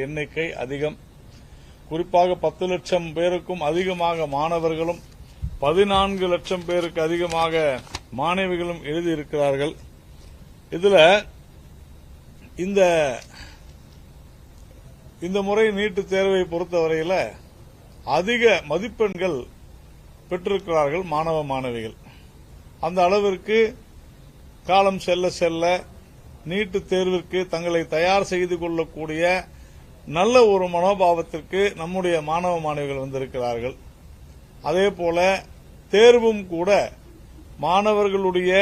எண்ணிக்கை அதிகம். குறிப்பாக 10 லட்சம் பேருக்கும் அதிகமாக மாணவர்களும் 14 லட்சம் பேருக்கு அதிகமாக மாணவிகளும் எழுதியிருக்கிறார்கள். இதுல இந்த முறை நீட்டுத் தேர்வை பொறுத்தவரையில் அதிக மதிப்பெண்கள் பெற்றிருக்கிறார்கள் மாணவ மாணவிகள். அந்த அளவிற்கு காலம் செல்ல செல்ல நீட்டுத் தேர்விற்கு தங்களை தயார் செய்து கொள்ளக்கூடிய நல்ல ஒரு மனோபாவத்திற்கு நம்முடைய மாணவ மாணவிகள் வந்திருக்கிறார்கள். அதேபோல தேர்வும் கூட மாணவர்களுடைய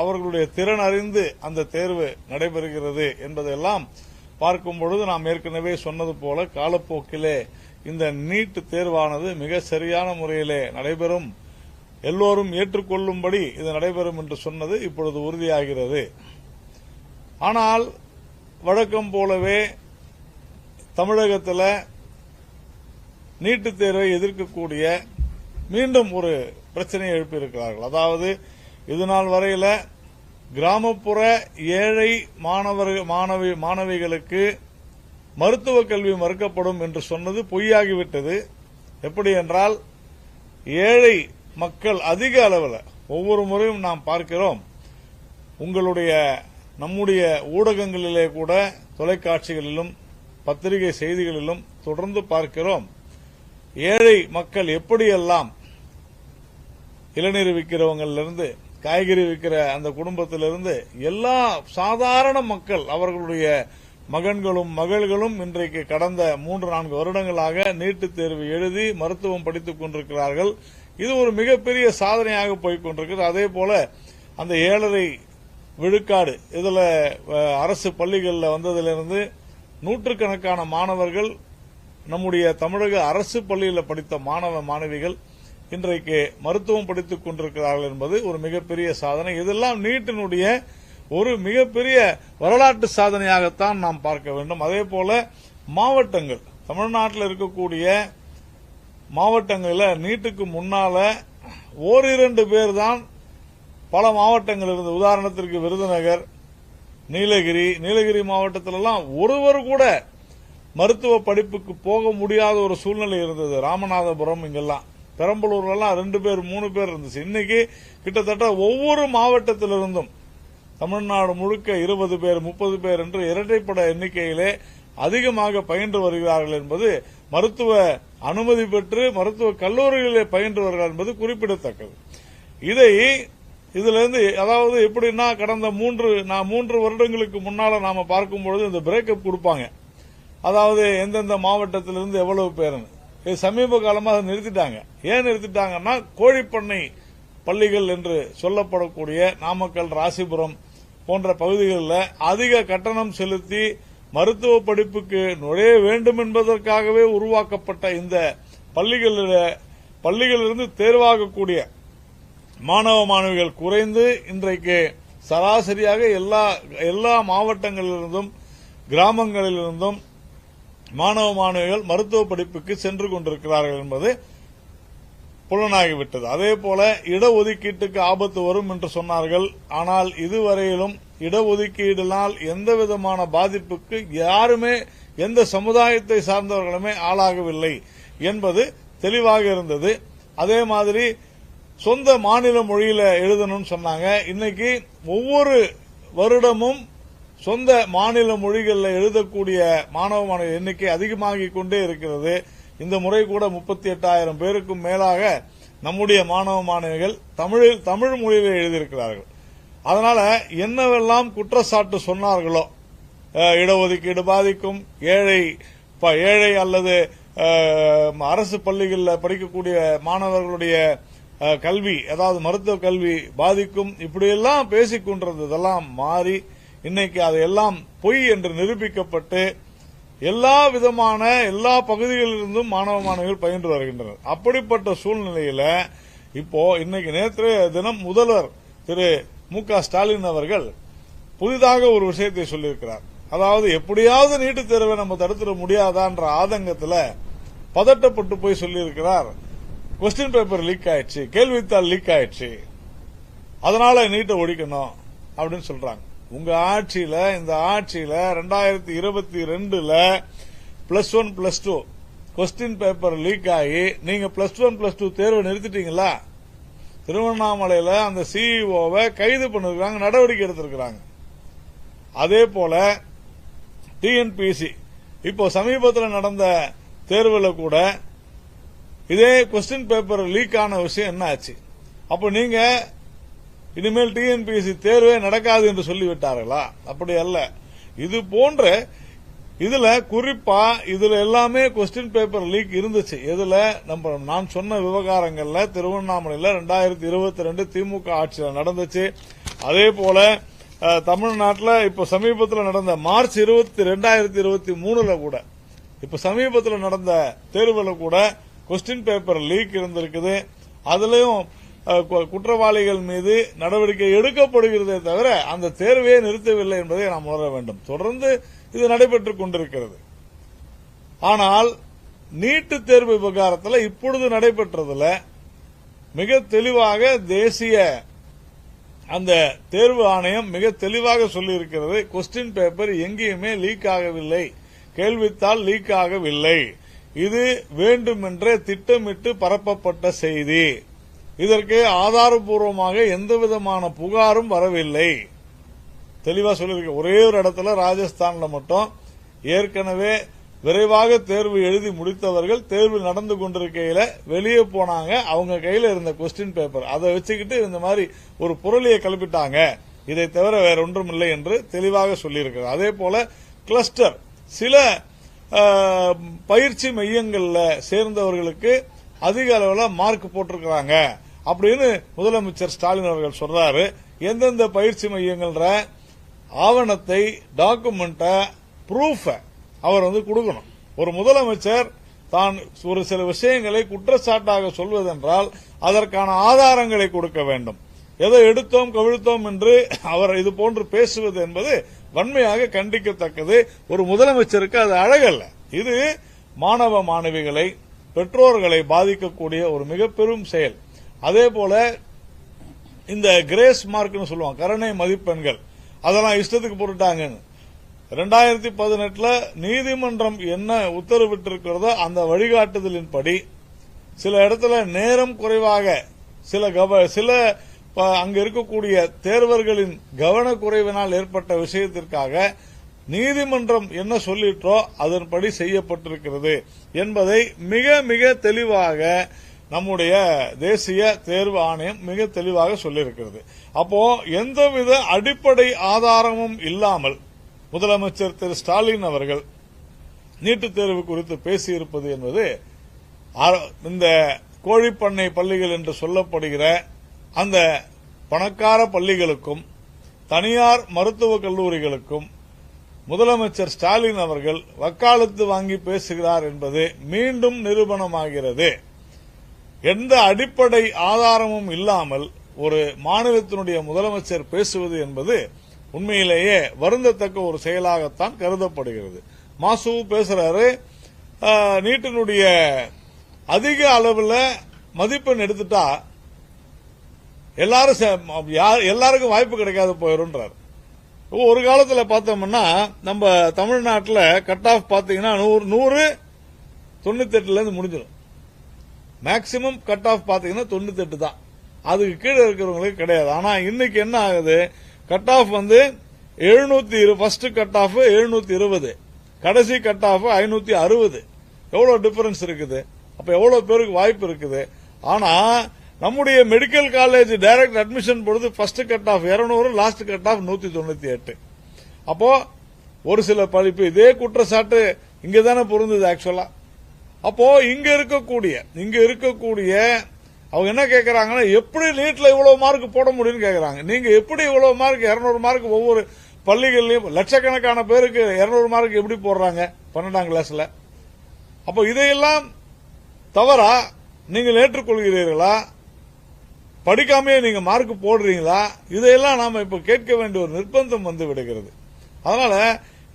அவர்களுடைய திறன் அறிந்து அந்த தேர்வு நடைபெறுகிறது என்பதெல்லாம் பார்க்கும் பொழுது நாம் ஏற்கனவே சொன்னது போல காலப்போக்கிலே இந்த நீட் தேர்வானது மிக சரியான முறையிலே நடைபெறும், எல்லோரும் ஏற்றுக்கொள்ளும்படி இது நடைபெறும் என்று சொன்னது இப்பொழுது உறுதியாகிறது. ஆனால் வழக்கம் போலவே தமிழகத்தில் நீட்டுத் தேர்வை எதிர்க்கக்கூடிய மீண்டும் ஒரு பிரச்சனையை எழுப்பியிருக்கிறார்கள். அதாவது இதுநாள் வரையில கிராமப்புற ஏழை மாணவிகளுக்கு மருத்துவக் கல்வி மறுக்கப்படும் என்று சொன்னது பொய்யாகிவிட்டது. எப்படி என்றால், ஏழை மக்கள் அதிக அளவில் ஒவ்வொரு முறையும் நாம் பார்க்கிறோம், நம்முடைய ஊடகங்களிலே கூட தொலைக்காட்சிகளிலும் பத்திரிகை செய்திகளிலும் தொடர்ந்து பார்க்கிறோம். ஏழை மக்கள் எப்படியெல்லாம் இளநீர் விற்கிறவங்களிலிருந்து காய்கறி விற்கிற அந்த குடும்பத்திலிருந்து எல்லா சாதாரண மக்கள் அவர்களுடைய மகன்களும் மகள்களும் இன்றைக்கு கடந்த 3-4 வருடங்களாக நீட்டுத் தேர்வு எழுதி மருத்துவம் படித்துக் கொண்டிருக்கிறார்கள். இது ஒரு மிகப்பெரிய சாதனையாக போய்க் கொண்டிருக்கிறது. அதேபோல அந்த 7.5 விழுக்காடு இதுல அரசு பள்ளிகளில் வந்ததிலிருந்து நூற்றுக்கணக்கான மாணவர்கள் நம்முடைய தமிழக அரசு பள்ளியில் படித்த மாணவ மாணவிகள் இன்றைக்கு மருத்துவம் படித்துக் கொண்டிருக்கிறார்கள் என்பது ஒரு மிகப்பெரிய சாதனை. இதெல்லாம் நீட்டினுடைய ஒரு மிகப்பெரிய வரலாற்று சாதனையாகத்தான் நாம் பார்க்க வேண்டும். அதேபோல மாவட்டங்கள், தமிழ்நாட்டில் இருக்கக்கூடிய மாவட்டங்களில் நீட்டுக்கு முன்னால 1-2 பேர் தான் பல மாவட்டங்கள் இருந்தது. உதாரணத்திற்கு விருதுநகர், நீலகிரி மாவட்டத்திலெல்லாம் ஒருவர் கூட மருத்துவ படிப்புக்கு போக முடியாத ஒரு சூழ்நிலை இருந்தது. ராமநாதபுரம், இங்கெல்லாம் பெரம்பலூர்லாம் 2 பேர் 3 பேர் இருந்துச்சு. இன்னைக்கு கிட்டத்தட்ட ஒவ்வொரு மாவட்டத்திலிருந்தும் தமிழ்நாடு முழுக்க 20 பேர் 30 பேர் என்று இரட்டைப்பட எண்ணிக்கையிலே அதிகமாக பயின்று வருகிறார்கள் என்பது, மருத்துவ அனுமதி பெற்று மருத்துவ கல்லூரிகளிலே பயின்று வருகிறார்கள் என்பது குறிப்பிடத்தக்கது. இதிலிருந்து அதாவது எப்படின்னா, கடந்த 3 வருடங்களுக்கு முன்னால நாம பார்க்கும்பொழுது இந்த பிரேக்கப் கொடுப்பாங்க. அதாவது எந்தெந்த மாவட்டத்திலிருந்து எவ்வளவு பேருன்னு. சமீப காலமாக நிறுத்திட்டாங்க. ஏன் நிறுத்திட்டாங்கன்னா, கோழிப்பண்ணை பள்ளிகள் என்று சொல்லப்படக்கூடிய நாமக்கல், ராசிபுரம் போன்ற பகுதிகளில் அதிக கட்டணம் செலுத்தி மருத்துவ படிப்புக்கு நுழைய வேண்டும் என்பதற்காகவே உருவாக்கப்பட்ட இந்த பள்ளிகளிலிருந்து தேர்வாகக்கூடிய மாணவ மாணவிகள் குறைந்து இன்றைக்கு சராசரியாக எல்லா மாவட்டங்களிலிருந்தும் கிராமங்களிலிருந்தும் மாணவ மாணவிகள் மருத்துவ படிப்புக்கு சென்று கொண்டிருக்கிறார்கள் என்பது புலனாகிவிட்டது. அதேபோல இடஒதுக்கீட்டுக்கு ஆபத்து வரும் என்று சொன்னார்கள். ஆனால் இதுவரையிலும் இடஒதுக்கீடினால் எந்த விதமான பாதிப்புக்கு யாருமே, எந்த சமுதாயத்தை சார்ந்தவர்களுமே ஆளாகவில்லை என்பது தெளிவாக இருந்தது. அதே மாதிரி சொந்த மாநில மொழியில எழுதணும்னு சொன்னாங்க. இன்னைக்கு ஒவ்வொரு வருடமும் சொந்த மாநில மொழிகளில் எழுதக்கூடிய மாணவ மாணவி எண்ணிக்கை அதிகமாகிக் கொண்டே இருக்கிறது. இந்த முறை கூட 38,000 பேருக்கும் மேலாக நம்முடைய மாணவ மாணவிகள் தமிழ் மொழியிலே எழுதியிருக்கிறார்கள். அதனால என்னவெல்லாம் குற்றச்சாட்டு சொன்னார்களோ, இடஒதுக்கீடு பாதிக்கும், ஏழை அல்லது அரசு பள்ளிகளில் படிக்கக்கூடிய மாணவர்களுடைய கல்வி, அதாவது மருத்துவ கல்வி பாதிக்கும், இப்படியெல்லாம் பேசிக் கொண்டிருந்ததெல்லாம் மாறி இன்னைக்கு அதையெல்லாம் பொய் என்று நிரூபிக்கப்பட்டு எல்லா பகுதிகளிலிருந்தும் மாணவ மாணவிகள் பயின்று வருகின்றனர். அப்படிப்பட்ட சூழ்நிலையில இப்போ இன்னைக்கு நேற்றைய தினம் முதல்வர் திரு மு.க. ஸ்டாலின் அவர்கள் புதிதாக ஒரு விஷயத்தை சொல்லியிருக்கிறார். அதாவது எப்படியாவது நீட்டுத் தேர்வை நம்ம தடுத்துட முடியாதான்ற ஆதங்கத்தில் பதட்டப்பட்டு போய் சொல்லியிருக்கிறார், கொஸ்டின் பேப்பர் லீக் ஆயிடுச்சு, கேள்வித்தாள் லீக் ஆயிடுச்சு, அதனால நீட்டை ஒழிக்கணும் அப்படின்னு சொல்றாங்க. உங்க ஆட்சியில, இந்த ஆட்சியில 2022ல +1 +2 கொஸ்டின் பேப்பர் லீக் ஆகி நீங்க +1 +2 தேர்வை நிறுத்திட்டீங்களா? திருவண்ணாமலையில அந்த சிஇஓவை கைது பண்ணிருக்காங்க, நடவடிக்கை எடுத்திருக்கிறாங்க. அதே போல டிஎன்பிஎஸ்சி இப்போ சமீபத்தில் நடந்த தேர்வுல கூட இதே கொஸ்டின் பேப்பர் லீக் ஆன விஷயம் என்ன ஆச்சு? அப்ப நீங்க இனிமேல் டிஎன்பிஎஸ்சி தேர்வே நடக்காது என்று சொல்லிவிட்டார்களா? அப்படி அல்ல. இது போன்ற இதுல குறிப்பா இதுல எல்லாமே கொஸ்டின் பேப்பர் லீக் இருந்துச்சு. இதுல நான் சொன்ன விவகாரங்கள்ல திருவண்ணாமலையில 2022 திமுக ஆட்சியில் நடந்துச்சு. அதே போல தமிழ்நாட்டில் இப்ப சமீபத்தில் நடந்த மார்ச் 2023 கூட இப்ப சமீபத்தில் நடந்த தேர்வுல கூட கொஸ்டின் பேப்பர் லீக் இருந்திருக்குது. அதுலயும் குற்றவாளிகள் மீது நடவடிக்கை எடுக்கப்படுகிறதே தவிர அந்த தேர்வையே நிறுத்தவில்லை என்பதை நாம் உணர வேண்டும். தொடர்ந்து இது நடைபெற்றுக் கொண்டிருக்கிறது. ஆனால் நீட்டு தேர்வு விவகாரத்தில் இப்பொழுது நடைபெற்றதுல மிக தெளிவாக தேசிய அந்த தேர்வு ஆணையம் மிக தெளிவாக சொல்லியிருக்கிறது, கொஸ்டின் பேப்பர் எங்கேயுமே லீக் ஆகவில்லை, கேள்வித்தாள் லீக் ஆகவில்லை, இது வேண்டுமென்றே திட்டமிட்டு பரப்பப்பட்ட செய்தி, இதற்கு ஆதாரபூர்வமாக எந்தவிதமான புகாரும் வரவில்லை. தெளிவா சொல்லியிருக்க. ஒரே ஒரு இடத்துல ராஜஸ்தான்ல மட்டும் ஏற்கனவே விரைவாக தேர்வு எழுதி முடித்தவர்கள் தேர்வு நடந்து கொண்டிருக்கையில வெளியே போனாங்க, அவங்க கையில இருந்த கொஸ்டின் பேப்பர் அதை வச்சுக்கிட்டு இந்த மாதிரி ஒரு புரளியை கிளப்பிட்டாங்க, இதை தவிர வேற ஒன்றும் இல்லை என்று தெளிவாக சொல்லியிருக்கிறார். அதே போல கிளஸ்டர் சில பயிற்சி மையங்கள்ல சேர்ந்தவர்களுக்கு அதிக அளவில் மார்க் போட்டிருக்கிறாங்க அப்படின்னு முதலமைச்சர் ஸ்டாலின் அவர்கள் சொல்றாரு. எந்தெந்த பயிற்சி மையங்கள்ன்ற ஆவணத்தை, டாக்குமெண்ட, ப்ரூஃப அவர் கொடுக்கணும். ஒரு முதலமைச்சர் தான் ஒரு சில விஷயங்களை குற்றச்சாட்டாக சொல்வதென்றால் அதற்கான ஆதாரங்களை கொடுக்க வேண்டும். எதை எடுத்தோம் கவிழ்த்தோம் என்று அவர் இது போன்று பேசுவது என்பது வன்மையாக கண்டிக்கத்தக்கது. ஒரு முதலமைச்சருக்கு அது அழகல்ல. இது மாணவ மாணவிகளை, பெற்றோர்களை பாதிக்கக்கூடிய ஒரு மிக பெரும் செயல். அதே போல இந்த கிரேஸ் மார்க்னு சொல்லுவாங்க, கருணை மதிப்பெண்கள், அதெல்லாம் இஷ்டத்துக்கு போட்டுட்டாங்க. 2018 நீதிமன்றம் என்ன உத்தரவிட்டிருக்கிறதோ அந்த வழிகாட்டுதலின்படி சில இடத்துல நேரம் குறைவாக சில அங்க இருக்கக்கூடிய தேர்வர்களின் கவனக்குறைவினால் ஏற்பட்ட விஷயத்திற்காக நீதிமன்றம் என்ன சொல்லிட்டோ அதன்படி செய்யப்பட்டிருக்கிறது என்பதை மிக மிக தெளிவாக நம்முடைய தேசிய தேர்வு ஆணையம் மிக தெளிவாக சொல்லியிருக்கிறது. அப்போ எந்தவித அடிப்படை ஆதாரமும் இல்லாமல் முதலமைச்சர் திரு ஸ்டாலின் அவர்கள் நீட்டுத் தேர்வு குறித்து பேசியிருப்பது என்பது இந்த கோழிப்பண்ணை பள்ளிகள் என்று சொல்லப்படுகிற அந்த பணக்கார பள்ளிகளுக்கும் தனியார் மருத்துவக் கல்லூரிகளுக்கும் முதலமைச்சர் ஸ்டாலின் அவர்கள் வக்காலத்து வாங்கி பேசுகிறார் என்பது மீண்டும் நிரூபணமாகிறது. எந்த அடிப்படை ஆதாரமும் இல்லாமல் ஒரு மாநிலத்தினுடைய முதலமைச்சர் பேசுவது என்பது உண்மையிலேயே வருந்தத்தக்க ஒரு செயலாகத்தான் கருதப்படுகிறது. மாசு பேசுறாரு, நீட்டினுடைய அதிக அளவில் மதிப்பெண் எடுத்துட்டா எல்லாருக்கும் வாய்ப்பு கிடைக்காது போயிருன்றார். ஒரு காலத்துல பார்த்தோம்னா நம்ம தமிழ்நாட்டில் கட் ஆஃப் பாத்தீங்கன்னா 198 இருந்து முடிஞ்சிடும். மேக்சிமம் கட் ஆஃப் பாத்தீங்கன்னா 98 தான், அதுக்கு கீழே இருக்கிறவங்களுக்கு கிடையாது. ஆனா இன்னைக்கு என்ன ஆகுது, cut off 720, first cut off 720, கடைசி கட் ஆஃப் 560. எவ்வளவு டிஃபரன்ஸ் இருக்குது? அப்ப எவ்வளவு பேருக்கு வாய்ப்பு இருக்குது? ஆனா நம்முடைய மெடிக்கல் காலேஜ் டைரக்ட் அட்மிஷன் பொழுது first cut off 200, last cut off 198. அப்போ ஒரு சில படிப்பு இதே குற்றச்சாட்டு இங்கதானே பொருந்தது ஆக்சுவலா. அப்போ இங்க இருக்கக்கூடிய அவங்க என்ன கேட்கறாங்கன்னா, எப்படி நீட்ல இவ்வளவு மார்க் போட முடியும்னு கேட்கறாங்க. நீங்க எப்படி இவ்வளவு மார்க் 200 மார்க் ஒவ்வொரு பள்ளிகள்லயும் லட்சக்கணக்கான பேருக்கு 200 மார்க் எப்படி போடுறாங்க 12ஆம் கிளாஸ்ல? அப்போ இதையெல்லாம் தவறா நீங்கள் ஏற்றுக்கொள்கிறீர்களா? படிக்காமே நீங்க மார்க் போடுறீங்களா? இதையெல்லாம் நாம இப்ப கேட்க வேண்டிய ஒரு நிர்பந்தம் வந்து விடுகிறது. அதனால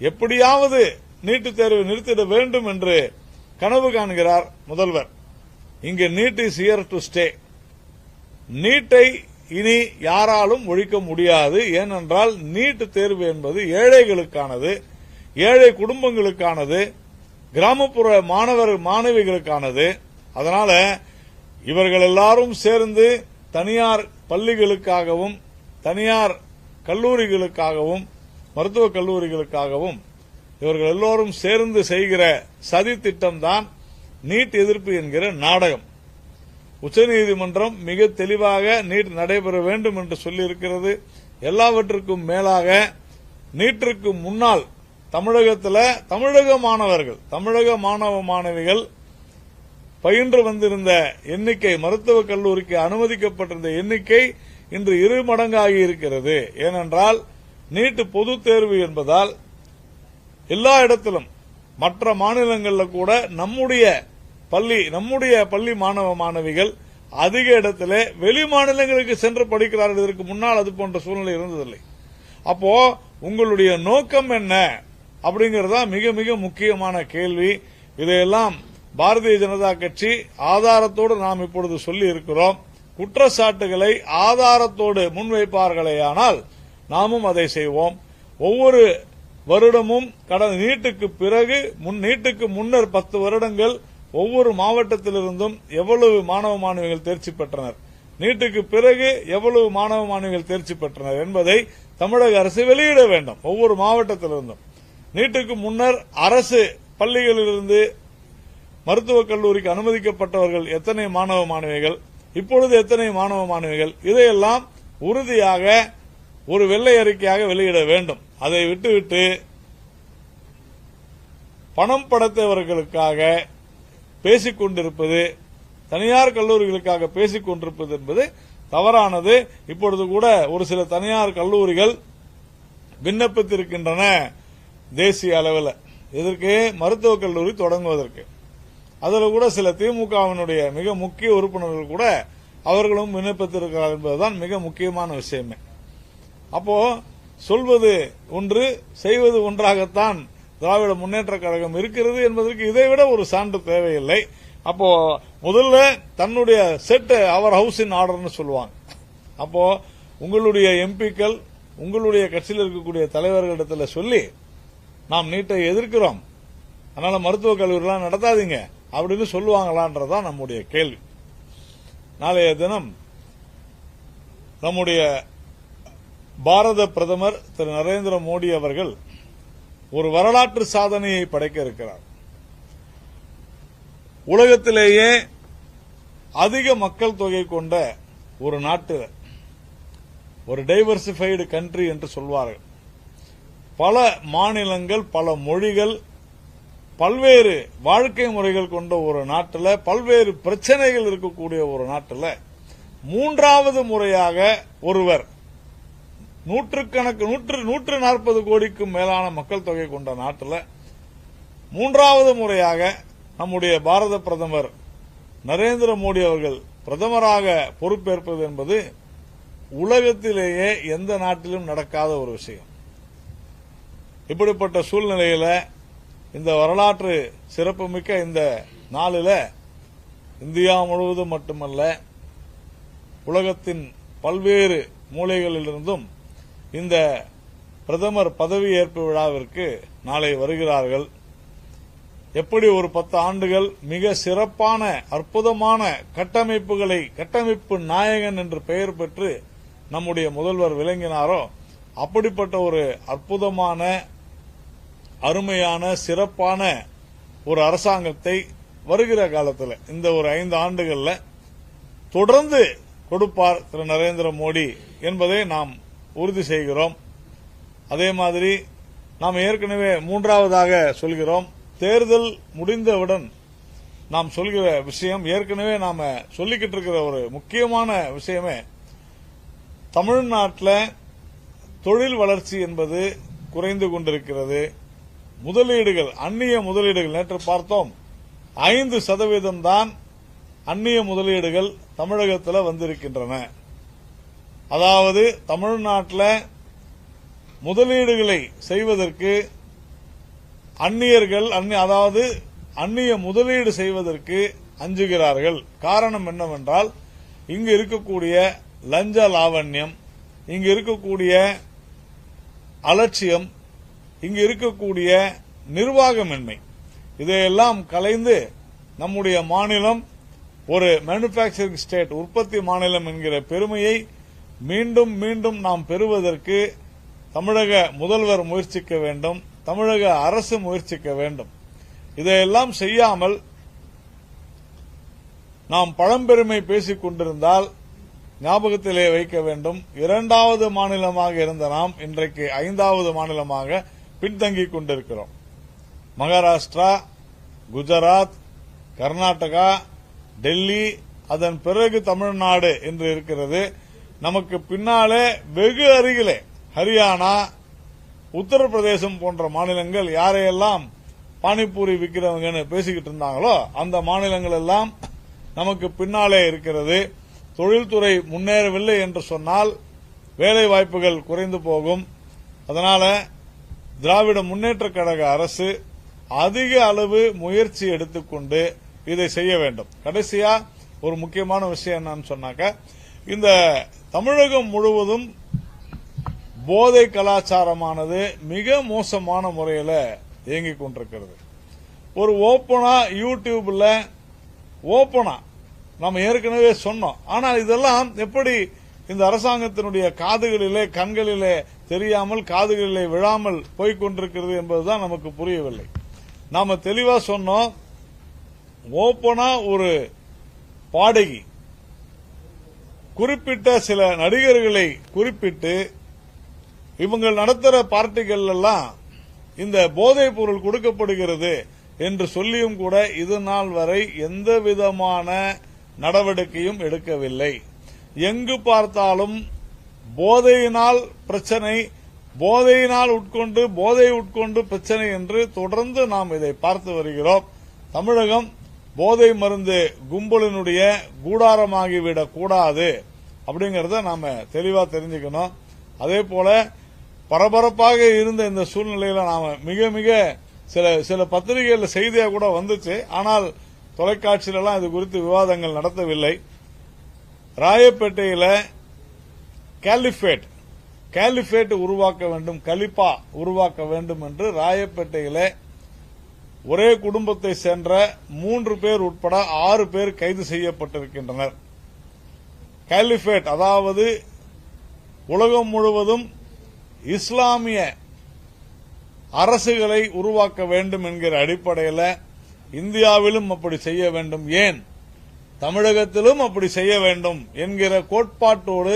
எப்படியாவது நீட்டுத் தேர்வை நிறுத்திட வேண்டும் என்று கனவு காண்கிறார் முதல்வர். இங்க need is here to stay. நீட்டை இனி யாராலும் ஒழிக்க முடியாது. ஏனென்றால் நீட் தேர்வு என்பது ஏழைகளுக்கானது, ஏழை குடும்பங்களுக்கானது, கிராமப்புற மாணவிகளுக்கானது. அதனால இவர்கள் எல்லாரும் சேர்ந்து தனியார் பள்ளிகளுக்காகவும் தனியார் கல்லூரிகளுக்காகவும் மருத்துவக் கல்லூரிகளுக்காகவும் இவர்கள் எல்லோரும் சேர்ந்து செய்கிற சதி திட்டம்தான் நீட் எதிர்ப்பு என்கிற நாடகம். உச்சநீதிமன்றம் மிக தெளிவாக நீட் நடைபெற வேண்டும் என்று சொல்லியிருக்கிறது. எல்லாவற்றுக்கும் மேலாக நீட்டிற்கு முன்னால் தமிழக மாணவ மாணவிகள் பயின்று வந்திருந்த எண்ணிக்கை, மருத்துவக் கல்லூரிக்கு அனுமதிக்கப்பட்டிருந்த எண்ணிக்கை இன்று 2 மடங்காகி இருக்கிறது. ஏனென்றால் நீட் பொதுத் தேர்வு என்பதால் எல்லா இடத்திலும் மற்ற மாநிலங்களில் கூட நம்முடைய பள்ளி மாணவ மாணவிகள் அதிக இடத்திலே வெளி மாநிலங்களுக்கு சென்று படிக்கிறார்கள். இதற்கு முன்னால் அது போன்ற சூழ்நிலை இருந்ததில்லை. அப்போ உங்களுடைய நோக்கம் என்ன அப்படிங்கறதா மிக மிக முக்கியமான கேள்வி. இதையெல்லாம் பாரதிய ஜனதா கட்சி ஆதாரத்தோடு நாம் இப்பொழுது சொல்லி இருக்கிறோம். குற்றச்சாட்டுகளை ஆதாரத்தோடு முன்வைப்பார்களேயானால் நாமும் அதை செய்வோம். ஒவ்வொரு வருடமும் கடந்த நீட்டுக்கு முன்னர் 10 வருடங்கள் ஒவ்வொரு மாவட்டத்திலிருந்தும் எவ்வளவு மாணவ மாணவிகள் தேர்ச்சி பெற்றனர், நீட்டுக்கு பிறகு எவ்வளவு மாணவ மாணவிகள் தேர்ச்சி பெற்றனர் என்பதை தமிழக அரசு வெளியிட வேண்டும். ஒவ்வொரு மாவட்டத்திலிருந்தும் நீட்டுக்கு முன்னர் அரசு பள்ளிகளிலிருந்து மருத்துவக் கல்லூரிக்கு அனுமதிக்கப்பட்டவர்கள் எத்தனை மாணவ மாணவிகள், இப்பொழுது எத்தனை மாணவ மாணவிகள், இதையெல்லாம் உறுதியாக ஒரு வெள்ளை அறிக்கையாக வெளியிட வேண்டும். அதை விட்டுவிட்டு பணம் படைத்தவர்களுக்காக பேசிக் கொண்டிருப்பது, தனியார் கல்லூரிகளுக்காக பேசிக் கொண்டிருப்பது என்பது தவறானது. இப்பொழுது கூட ஒரு சில தனியார் கல்லூரிகள் விண்ணப்பித்திருக்கின்றன தேசிய அளவில் இதற்கு மருத்துவக் கல்லூரி தொடங்குவதற்கு. அதில் கூட சில திமுகவினுடைய மிக முக்கிய உறுப்பினர்கள் கூட அவர்களும் விண்ணப்பித்திருக்கிறார்கள் என்பதுதான் மிக முக்கியமான விஷயமே. அப்போ சொல்வது ஒன்று, செய்வது ஒன்றாகத்தான் திராவிட முன்னேற்ற கழகம் இருக்கிறது என்பதற்கு இதைவிட ஒரு சான்று தேவையில்லை. அப்போ முதல்ல தன்னுடைய செட் அவர் ஹவுஸ் இன் ஆர்டர்னு சொல்லுவாங்க. அப்போ உங்களுடைய எம்பிக்கள், உங்களுடைய கட்சியில் இருக்கக்கூடிய தலைவர்களிடத்தில் சொல்லி நாம் நீட்டை எதிர்க்கிறோம், அதனால மருத்துவக் கல்லூரிலாம் நடத்தாதீங்க அப்படின்னு சொல்லுவாங்களான்றதான் நம்முடைய கேள்வி. நாளைய தினம் நம்முடைய பாரத பிரதமர் திரு நரேந்திர மோடி அவர்கள் ஒரு வரலாற்று சாதனையை படைக்க இருக்கிறார். உலகத்திலேயே அதிக மக்கள் தொகை கொண்ட ஒரு நாட்டில், ஒரு டைவர்சிஃபைடு கண்ட்ரி என்று சொல்வார்கள், பல மாநிலங்கள், பல மொழிகள், பல்வேறு வாழ்க்கை முறைகள் கொண்ட ஒரு நாட்டில், பல்வேறு பிரச்சனைகள் இருக்கக்கூடிய ஒரு நாட்டில் 3வது முறையாக ஒருவர் 140 கோடிக்கும் மேலான மக்கள் தொகை கொண்ட நாட்டில் 3வது முறையாக நம்முடைய பாரத பிரதமர் நரேந்திர மோடி அவர்கள் பிரதமராக பொறுப்பேற்பது என்பது உலகத்திலேயே எந்த நாட்டிலும் நடக்காத ஒரு விஷயம். இப்படிப்பட்ட சூழ்நிலையில் இந்த வரலாற்று சிறப்புமிக்க இந்த நாளில் இந்தியா முழுவதும் மட்டுமல்ல, உலகத்தின் பல்வேறு மூலைகளிலிருந்தும் இந்த பிரதமர் பதவியேற்பு விழாவிற்கு நாளை வருகிறார்கள். எப்படி ஒரு 10 ஆண்டுகள் மிக சிறப்பான அற்புதமான கட்டமைப்பு நாயகன் என்று பெயர் பெற்று நம்முடைய முதல்வர் விளங்கினாரோ, அப்படிப்பட்ட ஒரு அற்புதமான அருமையான சிறப்பான ஒரு அரசாங்கத்தை வருகிற காலத்தில் இந்த ஒரு 5 ஆண்டுகளில் தொடர்ந்து கொடுப்பார் திரு நரேந்திர மோடி என்பதை நாம் உறுதி செய்கிறோம். அதே மாதிரி நாம் ஏற்கனவே 3வதாக சொல்கிறோம், தேர்தல் முடிந்தவுடன் நாம் சொல்கிற விஷயம், ஏற்கனவே நாம சொல்லிக்கிட்டு இருக்கிற ஒரு முக்கியமான விஷயமே, தமிழ்நாட்டில் தொழில் வளர்ச்சி என்பது குறைந்து கொண்டிருக்கிறது. முதலீடுகள், அந்நிய முதலீடுகள், நேற்று பார்த்தோம் 5% தான் அந்நிய முதலீடுகள் தமிழகத்தில் வந்திருக்கின்றன. அதாவது தமிழ்நாட்டில் முதலீடுகளை செய்வதற்கு அந்நிய முதலீடு செய்வதற்கு அஞ்சுகிறார்கள். காரணம் என்னவென்றால், இங்கு இருக்கக்கூடிய லஞ்ச லாவண்யம், இங்கு இருக்கக்கூடிய அலட்சியம், இங்கு இருக்கக்கூடிய நிர்வாகமின்மை, இதையெல்லாம் கலைந்து நம்முடைய மாநிலம் ஒரு மேனுபேக்சரிங் ஸ்டேட், உற்பத்தி மாநிலம் என்கிற பெருமையை மீண்டும் மீண்டும் நாம் பெறுவதற்கு தமிழக முதல்வர் முயற்சிக்க வேண்டும், தமிழக அரசு முயற்சிக்க வேண்டும். இதையெல்லாம் செய்யாமல் நாம் பழம்பெருமை பேசிக் கொண்டிருந்தால் ஞாபகத்திலே வைக்க வேண்டும், இரண்டாவது மாநிலமாக இருந்த நாம் இன்றைக்கு 5வது மாநிலமாக பின்தங்கிக் கொண்டிருக்கிறோம். மகாராஷ்டிரா, குஜராத், கர்நாடகா, டெல்லி, அதன் பிறகு தமிழ்நாடு என்று இருக்கிறது. நமக்கு பின்னாலே வெகு அருகிலே ஹரியானா, உத்தரப்பிரதேசம் போன்ற மாநிலங்கள் யாரையெல்லாம் பானிபூரி விற்கிறவங்கன்னு பேசிக்கிட்டு இருந்தாங்களோ அந்த மாநிலங்கள் எல்லாம் நமக்கு பின்னாலே இருக்கிறது. தொழில்துறை முன்னேறவில்லை என்று சொன்னால் வேலை வாய்ப்புகள் குறைந்து போகும். அதனால திராவிட முன்னேற்ற கழக அரசு அதிக அளவு முயற்சி எடுத்துக்கொண்டு இதை செய்ய வேண்டும். கடைசியா ஒரு முக்கியமான விஷயம் என்னன்னு சொன்னாக்க, இந்த தமிழகம் முழுவதும் போதை கலாச்சாரமானது மிக மோசமான முறையில் இயங்கிக் கொண்டிருக்கிறது. ஒரு ஓப்பனா யூடியூப்ல ஓப்பனா நம்ம ஏற்கனவே சொன்னோம். ஆனால் இதெல்லாம் எப்படி இந்த அரசாங்கத்தினுடைய காதுகளிலே கண்களிலே தெரியாமல் காதுகளிலே விழாமல் போய்கொண்டிருக்கிறது என்பதுதான் நமக்கு புரியவில்லை. நாம தெளிவா சொன்னோம், ஓப்பனா ஒரு பாடகி குறிப்பிட்ட சில நடிகர்களை குறிப்பிட்டு இவங்க நடத்துற பார்ட்டிகள் எல்லாம் இந்த போதைப் பொருள் கொடுக்கப்படுகிறது என்று சொல்லியும் கூட இது நாள் வரை எந்த விதமான நடவடிக்கையும் எடுக்கவில்லை. எங்கு பார்த்தாலும் போதையினால் பிரச்சனை, போதையினால் போதை உட்கொண்டு பிரச்சனை என்று தொடர்ந்து நாம் இதை பார்த்து வருகிறோம். தமிழகம் போதை மருந்து கும்பலினுடைய கூடாரமாகிவிடக் கூடாது அப்படிங்கறத நாம தெளிவா தெரிஞ்சுக்கணும். அதே போல பரபரப்பாக இருந்த இந்த சூழ்நிலையில நாம மிக மிக சில பத்திரிகைகள் செய்தியா கூட வந்துச்சு. ஆனால் தொலைக்காட்சியிலெல்லாம் இது குறித்து விவாதங்கள் நடத்தவில்லை. ராயப்பேட்டையில காலிஃபேட் உருவாக்க வேண்டும், கலிப்பா உருவாக்க வேண்டும் என்று ராயப்பேட்டையில ஒரே குடும்பத்தை சேர்ந்த 3 பேர் உட்பட 6 பேர் கைது செய்யப்பட்டிருக்கின்றனர். காலிஃபேட் அதாவது உலகம் முழுவதும் இஸ்லாமிய அரசுகளை உருவாக்க வேண்டும் என்கிற அடிப்படையில் இந்தியாவிலும் அப்படி செய்ய வேண்டும், ஏன் தமிழகத்திலும் அப்படி செய்ய வேண்டும் என்கிற கோட்பாட்டோடு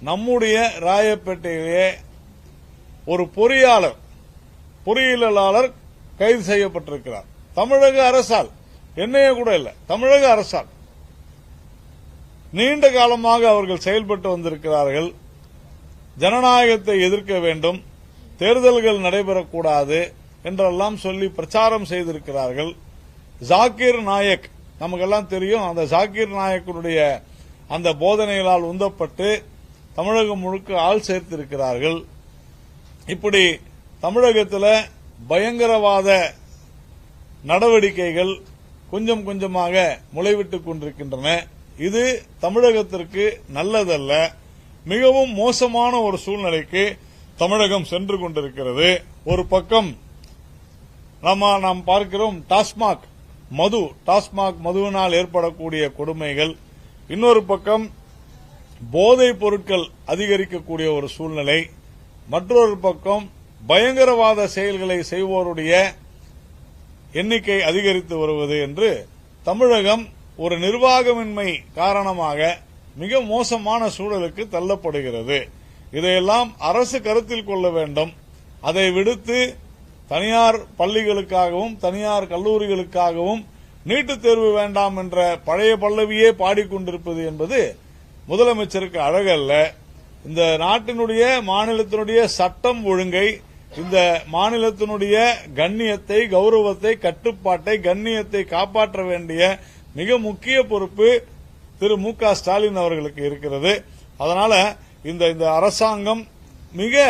நம்முடைய ராயப்பேட்டையிலே ஒரு பொறியியலாளர் கைது செய்யப்பட்டிருக்கிறார். தமிழக அரசால், என்னையே கூட இல்ல, தமிழக அரசால் நீண்ட காலமாக அவர்கள் செயல்பட்டு வந்திருக்கிறார்கள். ஜனநாயகத்தை எதிர்க்க வேண்டும், தேர்தல்கள் நடைபெறக்கூடாது என்றெல்லாம் சொல்லி பிரச்சாரம் செய்திருக்கிறார்கள். ஜாகிர் நாயக் நமக்கெல்லாம் தெரியும், அந்த ஜாகிர் நாயக்கனுடைய அந்த போதனைகளால் உந்தப்பட்டு தமிழகம் முழுக்க ஆள் சேர்த்திருக்கிறார்கள். இப்படி தமிழகத்தில் பயங்கரவாத நடவடிக்கைகள் கொஞ்சம் கொஞ்சமாக முளைவிட்டுக் கொண்டிருக்கின்றன. இது தமிழகத்திற்கு நல்லதல்ல, மிகவும் மோசமான ஒரு சூழ்நிலைக்கு தமிழகம் சென்று கொண்டிருக்கிறது. ஒரு பக்கம் நாம் பார்க்கிறோம் டாஸ்மாக் மதுவினால் ஏற்படக்கூடிய கொடுமைகள், இன்னொரு பக்கம் போதைப் பொருட்கள் அதிகரிக்கக்கூடிய ஒரு சூழ்நிலை, மற்றொரு பக்கம் பயங்கரவாத செயல்களை செய்வோருடைய எண்ணிக்கை அதிகரித்து வருவது என்று தமிழகம் ஒரு நிர்வாகமின்மை காரணமாக மிக மோசமான சூழலுக்கு தள்ளப்படுகிறது. இதையெல்லாம் அரசு கருத்தில் கொள்ள வேண்டும். அதை விடுத்து தனியார் பள்ளிகளுக்காகவும் தனியார் கல்லூரிகளுக்காகவும் நீட்டுத் தேர்வு வேண்டாம் என்ற பழைய பல்லவியே பாடிக்கொண்டிருப்பது என்பது முதலமைச்சருக்கு அழகல்ல. இந்த நாட்டினுடைய மாநிலத்தினுடைய சட்டம் ஒழுங்கை, இந்த மாநிலத்தினுடைய கண்ணியத்தை, கௌரவத்தை, கட்டுப்பாட்டை, கண்ணியத்தை காப்பாற்ற வேண்டிய மிக முக்கிய பொறுப்பு திரு மு.க. ஸ்டாலின் அவர்களுக்கு இருக்கிறது. அதனால இந்த அரசாங்கம் மிக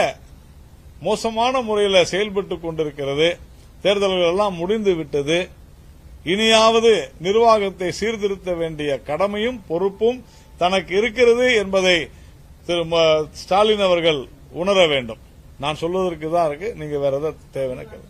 மோசமான முறையில் செயல்பட்டுக் கொண்டிருக்கிறது. தேர்தல்கள் எல்லாம் முடிந்து விட்டது. இனியாவது நிர்வாகத்தை சீர்திருத்த வேண்டிய கடமையும் பொறுப்பும் தனக்கு இருக்கிறது என்பதை திரு ஸ்டாலின் அவர்கள் உணர வேண்டும். நான் சொல்வதற்கு தான் இருக்கு, நீங்க வேற ஏதாவது தேவையான கேள்வி.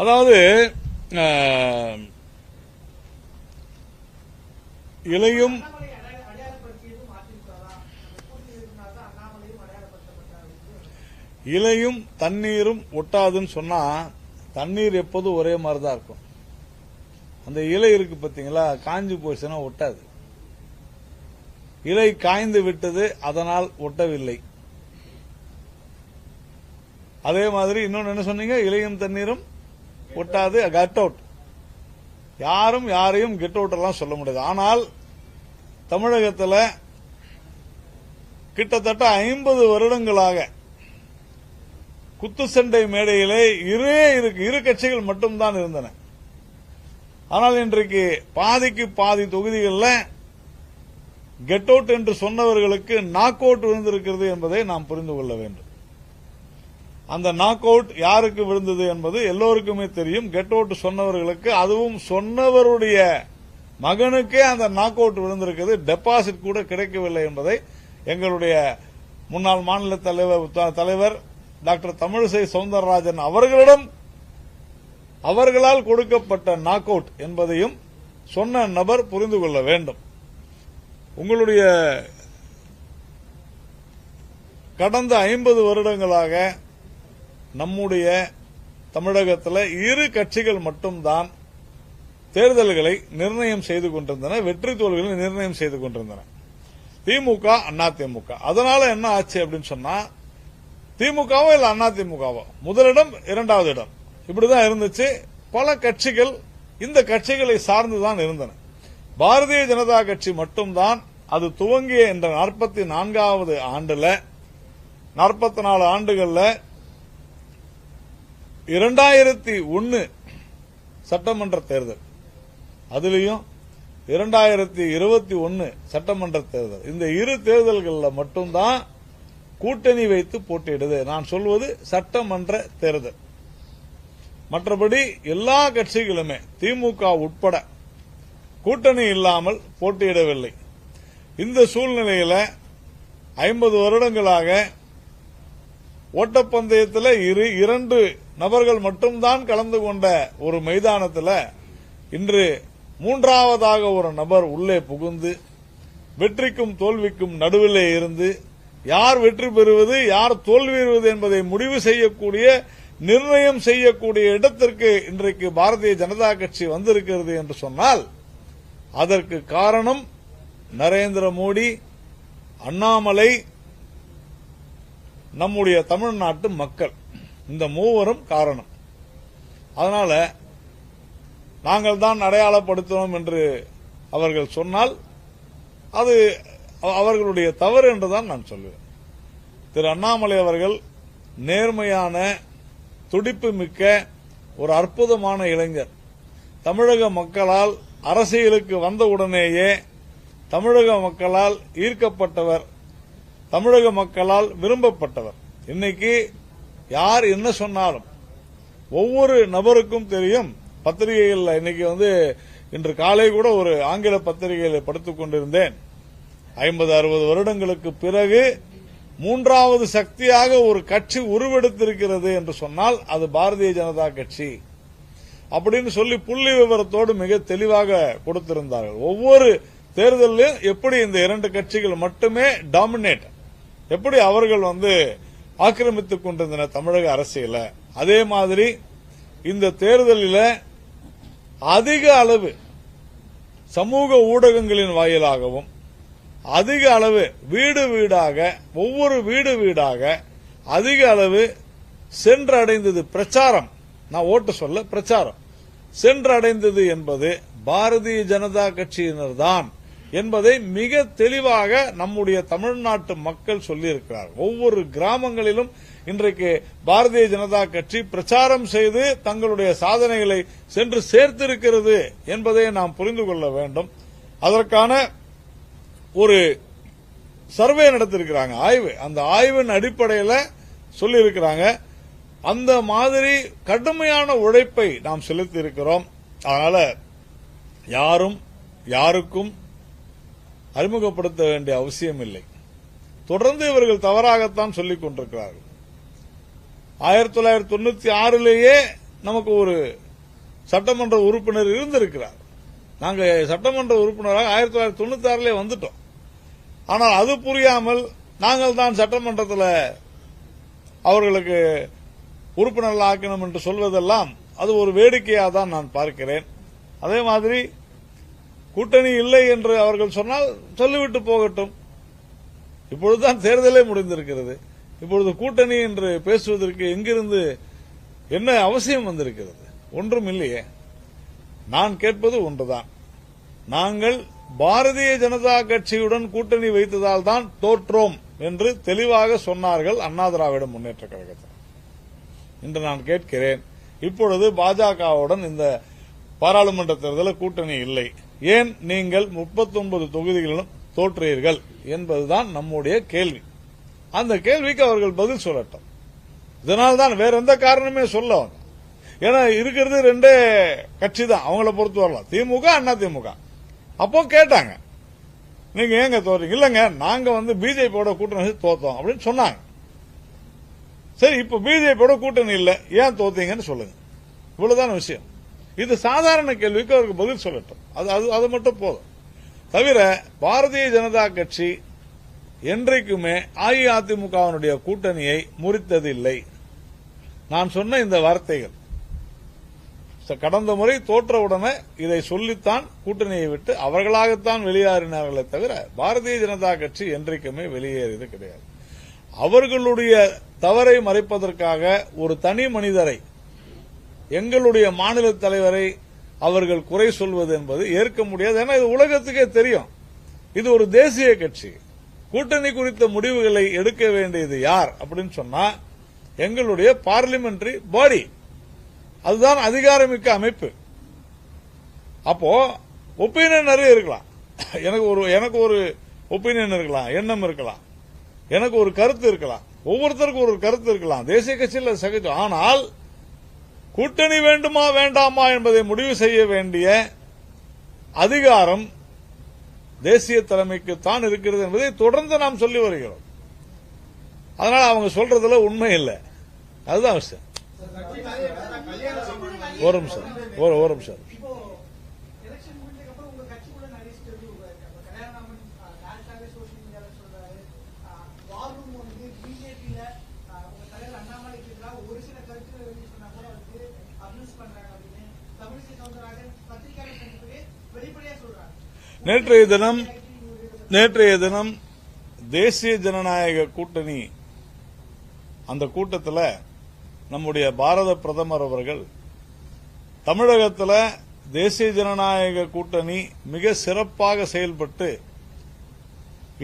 அதாவது இலையும் இலையும் தண்ணீரும் ஒட்டாதுன்னு சொன்னா தண்ணீர் எப்போதும் ஒரே மாதிரி தான் இருக்கும். அந்த இலை இருக்கு பாத்தீங்களா, காஞ்சு போச்சுன்னா ஒட்டாது. இலை காய்ந்து விட்டது, அதனால் ஒட்டவில்லை. அதே மாதிரி இன்னொன்னு என்ன சொன்னீங்க, இலையும் தண்ணீரும் ஒட்டாது, கெட் அவுட். யாரும் யாரையும் கெட் அவுட் எல்லாம் சொல்ல முடியாது. ஆனால் தமிழகத்தில் கிட்டத்தட்ட 50 வருடங்களாக குத்துச்சண்டை மேடையிலே இரு கட்சிகள் மட்டும்தான் இருந்தன. ஆனால் இன்றைக்கு பாதிக்கு பாதி தொகுதிகளில் கெட் அவுட் என்று சொன்னவர்களுக்கு நாக் அவுட் விழுந்திருக்கிறது என்பதை நாம் புரிந்து கொள்ள வேண்டும். அந்த நாக் அவுட் யாருக்கு விழுந்தது என்பது எல்லோருக்குமே தெரியும். கெட் அவுட் சொன்னவர்களுக்கு, அதுவும் சொன்னவருடைய மகனுக்கே அந்த நாக் அவுட் விழுந்திருக்கிறது. டெபாசிட் கூட கிடைக்கவில்லை என்பதை எங்களுடைய முன்னாள் மாநில தலைவர் டாக்டர் தமிழிசை சவுந்தரராஜன் அவர்களால் கொடுக்கப்பட்ட நாக் அவுட் என்பதையும் சொன்ன நபர் புரிந்து கொள்ள வேண்டும். உங்களுடைய கடந்த 50 வருடங்களாக நம்முடைய தமிழகத்தில் இரு கட்சிகள் மட்டும்தான் தேர்தல்களை நிர்ணயம் செய்து கொண்டிருந்தன, வெற்றி தோல்விகளை நிர்ணயம் செய்து கொண்டிருந்தன, திமுக அதிமுக. அதனால என்ன ஆச்சு அப்படின்னு சொன்னா, திமுகவோ இல்ல அதிமுகவோ முதலிடம் இரண்டாவது இடம் இப்படிதான் இருந்துச்சு. பல கட்சிகள் இந்த கட்சிகளை சார்ந்துதான் இருந்தன. பாரதிய ஜனதா கட்சி மட்டும்தான் அது துவங்கிய இந்த 44வது ஆண்டுல 44 ஆண்டுகள்ல 2001 சட்டமன்ற தேர்தல், அதுலயும் 2021 சட்டமன்ற தேர்தல், இந்த இரு தேர்தல்களில் மட்டும்தான் கூட்டணி வைத்து போட்டியிடுது. நான் சொல்வது சட்டமன்ற தேர்தல். மற்றபடி எல்லா கட்சிகளுமே திமுக உட்பட கூட்டணி இல்லாமல் போட்டியிடவில்லை. இந்த சூழ்நிலையில 50 வருடங்களாக ஓட்டப்பந்தயத்தில் 2 நபர்கள் மட்டும்தான் கலந்து கொண்ட ஒரு மைதானத்தில் இன்று 3வதாக ஒரு நபர் உள்ளே புகுந்து வெற்றிக்கும் தோல்விக்கும் நடுவிலே இருந்து யார் வெற்றி பெறுவது யார் தோல்வியுறுவது என்பதை முடிவு செய்யக்கூடிய, நிர்ணயம் செய்யக்கூடிய இடத்திற்கு இன்றைக்கு பாரதிய ஜனதா கட்சி வந்திருக்கிறது என்று சொன்னால் அதற்கு காரணம் நரேந்திர மோடி, அண்ணாமலை, நம்முடைய தமிழ்நாட்டு மக்கள். இந்த மூவரும் காரணம். அதனால நாங்கள் தான் அடையாளப்படுத்தினோம் என்று அவர்கள் சொன்னால் அது அவர்களுடைய தவறு என்றுதான் நான் சொல்லுவேன். திரு அண்ணாமலை அவர்கள் நேர்மையான, துடிப்பு மிக்க ஒரு அற்புதமான இளைஞர். தமிழக மக்களால் அரசியலுக்கு வந்தவுடனேயே தமிழக மக்களால் ஈர்க்கப்பட்டவர், தமிழக மக்களால் விரும்பப்பட்டவர். இன்னைக்கு யார் என்ன சொன்னாலும் ஒவ்வொரு நபருக்கும் தெரியும். பத்திரிகைகள் இன்னைக்கு இன்று காலை கூட ஒரு ஆங்கில பத்திரிகையில் படித்துக் கொண்டிருந்தேன். 50-60 வருடங்களுக்கு பிறகு 3வது சக்தியாக ஒரு கட்சி உருவெடுத்திருக்கிறது என்று சொன்னால் அது பாரதிய ஜனதா கட்சி அப்படின்னு சொல்லி புள்ளி விவரத்தோடு மிக தெளிவாக கொடுத்திருந்தார்கள். ஒவ்வொரு தேர்தலிலும் எப்படி இந்த 2 கட்சிகள் மட்டுமே டாமினேட், எப்படி அவர்கள் ஆக்கிரமித்துக் கொண்டிருந்தன தமிழக அரசியல. அதே மாதிரி இந்த தேர்தலில் அதிக அளவு சமூக ஊடகங்களின் வாயிலாகவும் அதிக அளவு வீடு வீடாக, ஒவ்வொரு வீடு வீடாக அதிக அளவு சென்றடைந்தது பிரச்சாரம். நான் ஓட்டு சொல்ல, பிரச்சாரம் சென்றடைந்தது என்பது பாரதிய ஜனதா கட்சியினர் தான் என்பதை மிக தெளிவாக நம்முடைய தமிழ்நாட்டு மக்கள் சொல்லியிருக்கிறார்கள். ஒவ்வொரு கிராமங்களிலும் இன்றைக்கு பாரதிய ஜனதா கட்சி பிரச்சாரம் செய்து தங்களுடைய சாதனைகளை சென்று சேர்த்திருக்கிறது என்பதை நாம் புரிந்து கொள்ள வேண்டும். அதற்கான ஒரு சர்வே நடத்திருக்கிறாங்க, ஆய்வு. அந்த ஆய்வின் அடிப்படையில் சொல்லியிருக்கிறாங்க. அந்த மாதிரி கடுமையான உழைப்பை நாம் செலுத்தி இருக்கிறோம். அதனால யாரும் யாருக்கும் அறிமுகப்படுத்த வேண்டிய அவசியம் இல்லை. தொடர்ந்து இவர்கள் தவறாகத்தான் சொல்லிக் கொண்டிருக்கிறார்கள். 1996 நமக்கு ஒரு சட்டமன்ற உறுப்பினர் இருந்திருக்கிறார். நாங்க சட்டமன்ற உறுப்பினராக 1996 வந்துட்டோம். ஆனால் அது புரியாமல் நாங்கள் தான் சட்டமன்றத்தில் அவர்களுக்கு உறுப்பினர்கள் ஆக்கணும் என்று சொல்வதெல்லாம் அது ஒரு வேடிக்கையாக தான் நான் பார்க்கிறேன். அதே மாதிரி கூட்டணி இல்லை என்று அவர்கள் சொன்னால் சொல்லிவிட்டு போகட்டும். இப்பொழுதுதான் தேர்தலே முடிந்திருக்கிறது. இப்பொழுது கூட்டணி என்று பேசுவதற்கு எங்கிருந்து என்ன அவசியம் வந்திருக்கிறது? ஒன்றும் இல்லையே. நான் கேட்பது ஒன்றுதான். நாங்கள் பாரதிய ஜனதா கட்சியுடன் கூட்டணி வைத்ததால் தான் தோற்றோம் என்று தெளிவாக சொன்னார்கள் அண்ணா திராவிட முன்னேற்ற கழகத்தில். இன்று நான் கேட்கிறேன், இப்பொழுது பாஜகவுடன் இந்த பாராளுமன்ற தேர்தலில் கூட்டணி இல்லை, ஏன் நீங்கள் 39 தொகுதிகளிலும் தோற்றீர்கள் என்பதுதான் நம்முடைய கேள்வி. அந்த கேள்விக்கு அவர்கள் பதில் சொல்லட்டும். இதனால்தான் வேற எந்த காரணமே சொல்ல. ஏன்னா இருக்கிறது ரெண்டே கட்சி தான் அவங்கள பொறுத்து வரலாம், திமுக அண்ணா திமுக. அப்போ கேட்டாங்க, நீங்க ஏங்க தோற்றீங்க? இல்லங்க, நாங்க பிஜேபியோட கூட்டணி தோத்தோம் அப்படின்னு சொன்னாங்க. சரி, இப்ப பிஜேபியோட கூட்டணி இல்ல, ஏன் தோத்தீங்கன்னு சொல்லுங்க. இவ்வளவுதான் விஷயம். இது சாதாரண கேள்விக்கு அவருக்கு பதில் சொல்லட்டும். அது மட்டும் போதும். தவிர பாரதிய ஜனதா கட்சி என்றைக்குமே அஇஅதிமுகவினுடைய கூட்டணியை முறித்ததில்லை. நான் சொன்ன இந்த வார்த்தைகள் கடந்த முறை தோற்றவுடனே இதை சொல்லித்தான் கூட்டணியை விட்டு அவர்களாகத்தான் வெளியேறினார்களே தவிர பாரதிய ஜனதா கட்சி என்றைக்குமே வெளியேறியது கிடையாது. அவர்களுடைய தவறை மறைப்பதற்காக ஒரு தனி மனிதரை, எங்களுடைய மாநில தலைவரை அவர்கள் குறை சொல்வது என்பது ஏற்க முடியாது. ஏன்னா இது உலகத்துக்கே தெரியும், இது ஒரு தேசிய கட்சி. கூட்டணி குறித்த முடிவுகளை எடுக்க வேண்டியது யார் அப்படின்னு சொன்னா எங்களுடைய பார்லிமெண்டரி பாடி, அதுதான் அதிகாரமிக்க அமைப்பு. அப்போ ஒப்பீனியன் நிறைய இருக்கலாம், எனக்கு ஒரு ஒப்பீனியன் இருக்கலாம், எண்ணம் இருக்கலாம், எனக்கு ஒரு கருத்து இருக்கலாம், ஒவ்வொருத்தருக்கும் ஒரு கருத்து இருக்கலாம், தேசிய கட்சியில் சகஜம். ஆனால் கூட்டணி வேண்டுமா வேண்டாமா என்பதை முடிவு செய்ய வேண்டிய அதிகாரம் தேசிய தலைமைக்கு தான் இருக்கிறது என்பதை தொடர்ந்து நாம் சொல்லி வருகிறோம். அதனால அவங்க சொல்றதுல உண்மை இல்லை, அதுதான் விஷயம். ஒரு நிமிஷம். நேற்றைய தினம் தேசிய ஜனநாயக கூட்டணி அந்த கூட்டத்தில் நம்முடைய பாரத பிரதமர் அவர்கள் தமிழகத்தில் தேசிய ஜனநாயக கூட்டணி மிக சிறப்பாக செயல்பட்டு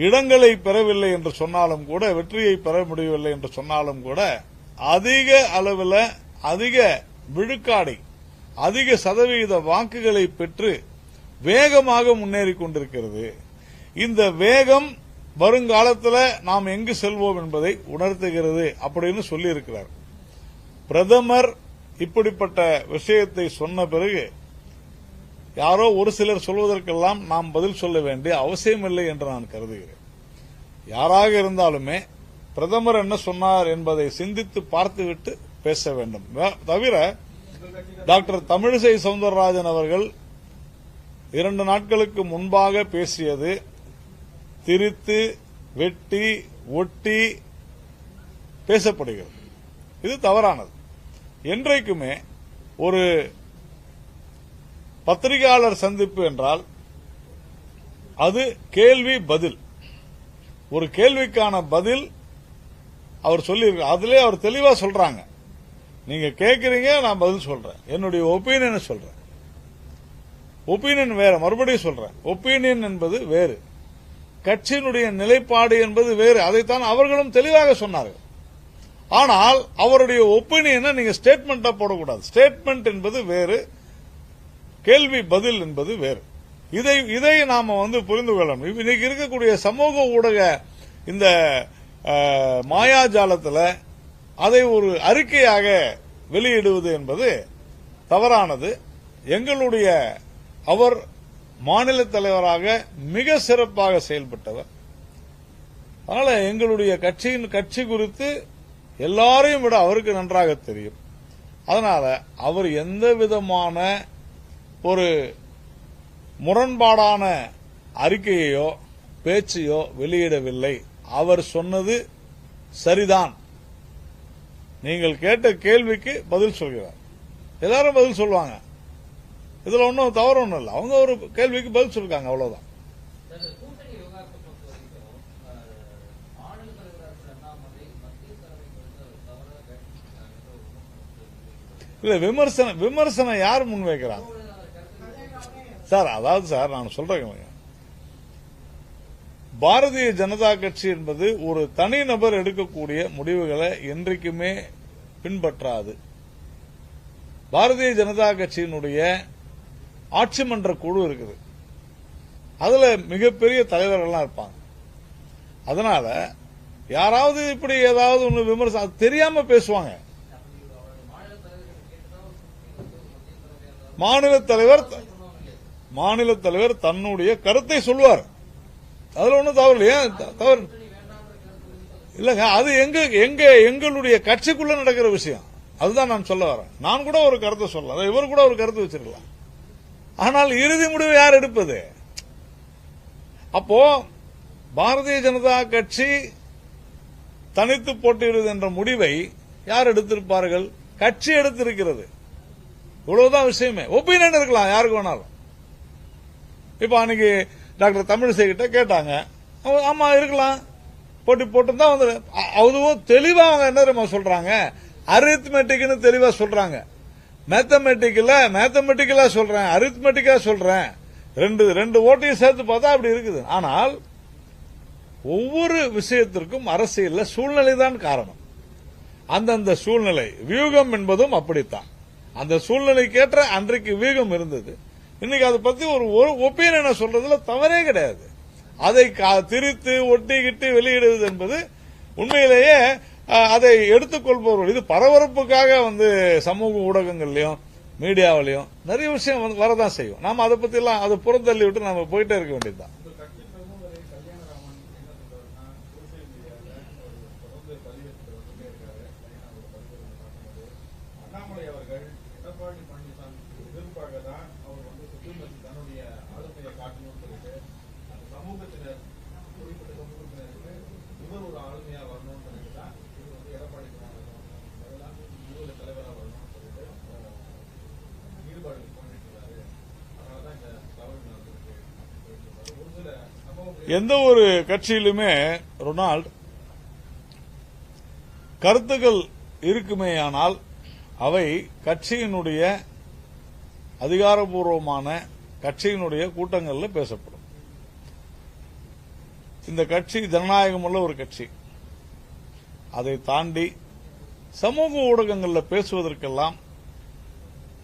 இடங்களை பெறவில்லை என்று சொன்னாலும் கூட, வெற்றியை பெற முடியவில்லை என்று சொன்னாலும் கூட, அதிக அளவில் அதிக விழுக்காடை, அதிக சதவீத வாக்குகளை பெற்று வேகமாக முன்னேறிக் கொண்டிருக்கிறது. இந்த வேகம் வருங்காலத்தில் நாம் எங்கு செல்வோம் என்பதை உணர்த்துகிறது அப்படின்னு சொல்லியிருக்கிறார் பிரதமர். இப்படிப்பட்ட விஷயத்தை சொன்ன பிறகு யாரோ ஒரு சிலர் சொல்வதற்கெல்லாம் நாம் பதில் சொல்ல வேண்டிய அவசியமில்லை என்று நான் கருதுகிறேன். யாராக இருந்தாலுமே பிரதமர் என்ன சொன்னார் என்பதை சிந்தித்து பார்த்துவிட்டு பேச வேண்டும். தவிர டாக்டர் தமிழிசை சவுந்தரராஜன் அவர்கள் 2 நாட்களுக்கு முன்பாக பேசியது திரித்து வெட்டி ஒட்டி பேசப்படுகிறது. இது தவறானது. என்றைக்குமே ஒரு பத்திரிகையாளர் சந்திப்பு என்றால் அது கேள்வி பதில். ஒரு கேள்விக்கான பதில் அவர் சொல்லியிருக்க, அதிலே அவர் தெளிவா சொல்றாங்க, நீங்க கேட்கறீங்க, நான் பதில் சொல்றேன், என்னுடைய ஒப்பீனியனை சொல்றேன். ஒப்பீனியன் வேற. மறுபடியும் சொல்றேன், ஒப்பீனியன் என்பது வேறு, கட்சியினுடைய நிலைப்பாடு என்பது வேறு. அதைத்தான் அவர்களும் தெளிவாக சொன்னார்கள். ஆனால் அவருடைய ஒப்பீனியனை நீங்க ஸ்டேட்மெண்டா போடக்கூடாது. ஸ்டேட்மெண்ட் என்பது வேறு, கேள்வி பதில் என்பது வேறு. இதை நாம புரிந்து கொள்ளணும். இன்னைக்கு இருக்கக்கூடிய சமூக ஊடக இந்த மாயாஜாலத்தில் அதை ஒரு அறிக்கையாக வெளியிடுவது என்பது தவறானது. எங்களுடைய அவர் மாநில தலைவராக மிக சிறப்பாக செயல்பட்டவர். அதனால எங்களுடைய கட்சி குறித்து எல்லாரையும் விட அவருக்கு நன்றாக தெரியும். அதனால அவர் எந்த விதமான ஒரு முரண்பாடான அறிக்கையோ பேச்சையோ வெளியிடவில்லை. அவர் சொன்னது சரிதான். நீங்கள் கேட்ட கேள்விக்கு பதில் சொல்கிறார். எல்லாரும் பதில் சொல்லுவாங்க, இதுல ஒன்னும் தவறு ஒன்றும் இல்லை. அவங்க ஒரு கேள்விக்கு பதில் சொல்லிருக்காங்க, அவ்வளவுதான். இல்ல, விமர்சனம் யார் முன்வைக்கிறாங்க சார்? அதாவது சார், நான் சொல்றேன், பாரதிய ஜனதா கட்சி என்பது ஒரு தனிநபர் எடுக்கக்கூடிய முடிவுகளை என்றைக்குமே பின்பற்றாது. பாரதிய ஜனதா கட்சியினுடைய ஆட்சி மன்ற குழு இருக்குது, அதுல மிகப்பெரிய தலைவர்கள்லாம் இருப்பாங்க. அதனால யாராவது இப்படி ஏதாவது ஒன்று விமர்சனம் தெரியாம பேசுவாங்க. மாநில தலைவர் தன்னுடைய கருத்தை சொல்வார், அதுல ஒன்றும் தவறு இல்லையா? தவறு இல்லங்க, அது எங்களுடைய கட்சிக்குள்ள நடக்கிற விஷயம். அதுதான் நான் சொல்ல வரேன். நான் கூட ஒரு கருத்தை சொல்லலாம், இவர் கூட ஒரு கருத்து வச்சிருக்கலாம். ஆனால் இறுதி முடிவு யார் எடுப்பது? அப்போ பாரதிய ஜனதா கட்சி தனித்து போட்டியிடுவது என்ற முடிவை யார் எடுத்திருப்பார்கள்? கட்சி எடுத்திருக்கிறது. இவ்வளவுதான் விஷயமே. ஒப்பீனியன் இருக்கலாம் யாருக்கு வேணாலும். இப்ப அன்னைக்கு டாக்டர் தமிழிசை கிட்ட கேட்டாங்க, ஆமா இருக்கலாம், போட்டி போட்டு தான் வந்து. அதுவும் தெளிவா அவங்க என்ன தெரியுமா சொல்றாங்க? அரித்மெட்டிக்னு தெளிவா சொல்றாங்க. மேத்தமெட்டிக்கலா சொல்றேன், அரித்மெட்டிக்கா சொல்றேன். ரெண்டு ஓட்டையும் சேர்த்து பார்த்தா அப்படி இருக்குது. ஆனால் ஒவ்வொரு விஷயத்திற்கும் அரசியல்ல சூழ்நிலை தான் காரணம். அந்தந்த சூழ்நிலை வியூகம் என்பதும் அப்படித்தான். அந்த சூழ்நிலைக்கேற்ற அன்றைக்கு வியூகம் இருந்தது. இன்னைக்கு அதை பத்தி ஒரு ஒப்பீனியனை சொல்றதுல தவறே கிடையாது. அதை திரித்து ஒட்டிக்கிட்டு வெளியிடுவது என்பது உண்மையிலேயே அதை எடுத்துக்கொள்பவர்கள். இது பரபரப்புக்காக சமூக ஊடகங்கள்லயும் மீடியாவிலையும் நிறைய விஷயம் வரதான் செய்யும். நாம அதை பத்தி எல்லாம் அதை புறந்தள்ளி விட்டு நாம போயிட்டே இருக்க வேண்டியதுதான். எந்த ஒரு கட்சியிலுமே ரொனால்ட் கருத்துக்கள் இருக்குமேயானால் அவை கட்சியினுடைய அதிகாரப்பூர்வமான கட்சியினுடைய கூட்டங்களில் பேசப்படும். இந்த கட்சி ஜனநாயகம் உள்ள ஒரு கட்சி. அதை தாண்டி சமூக ஊடகங்களில் பேசுவதற்கெல்லாம்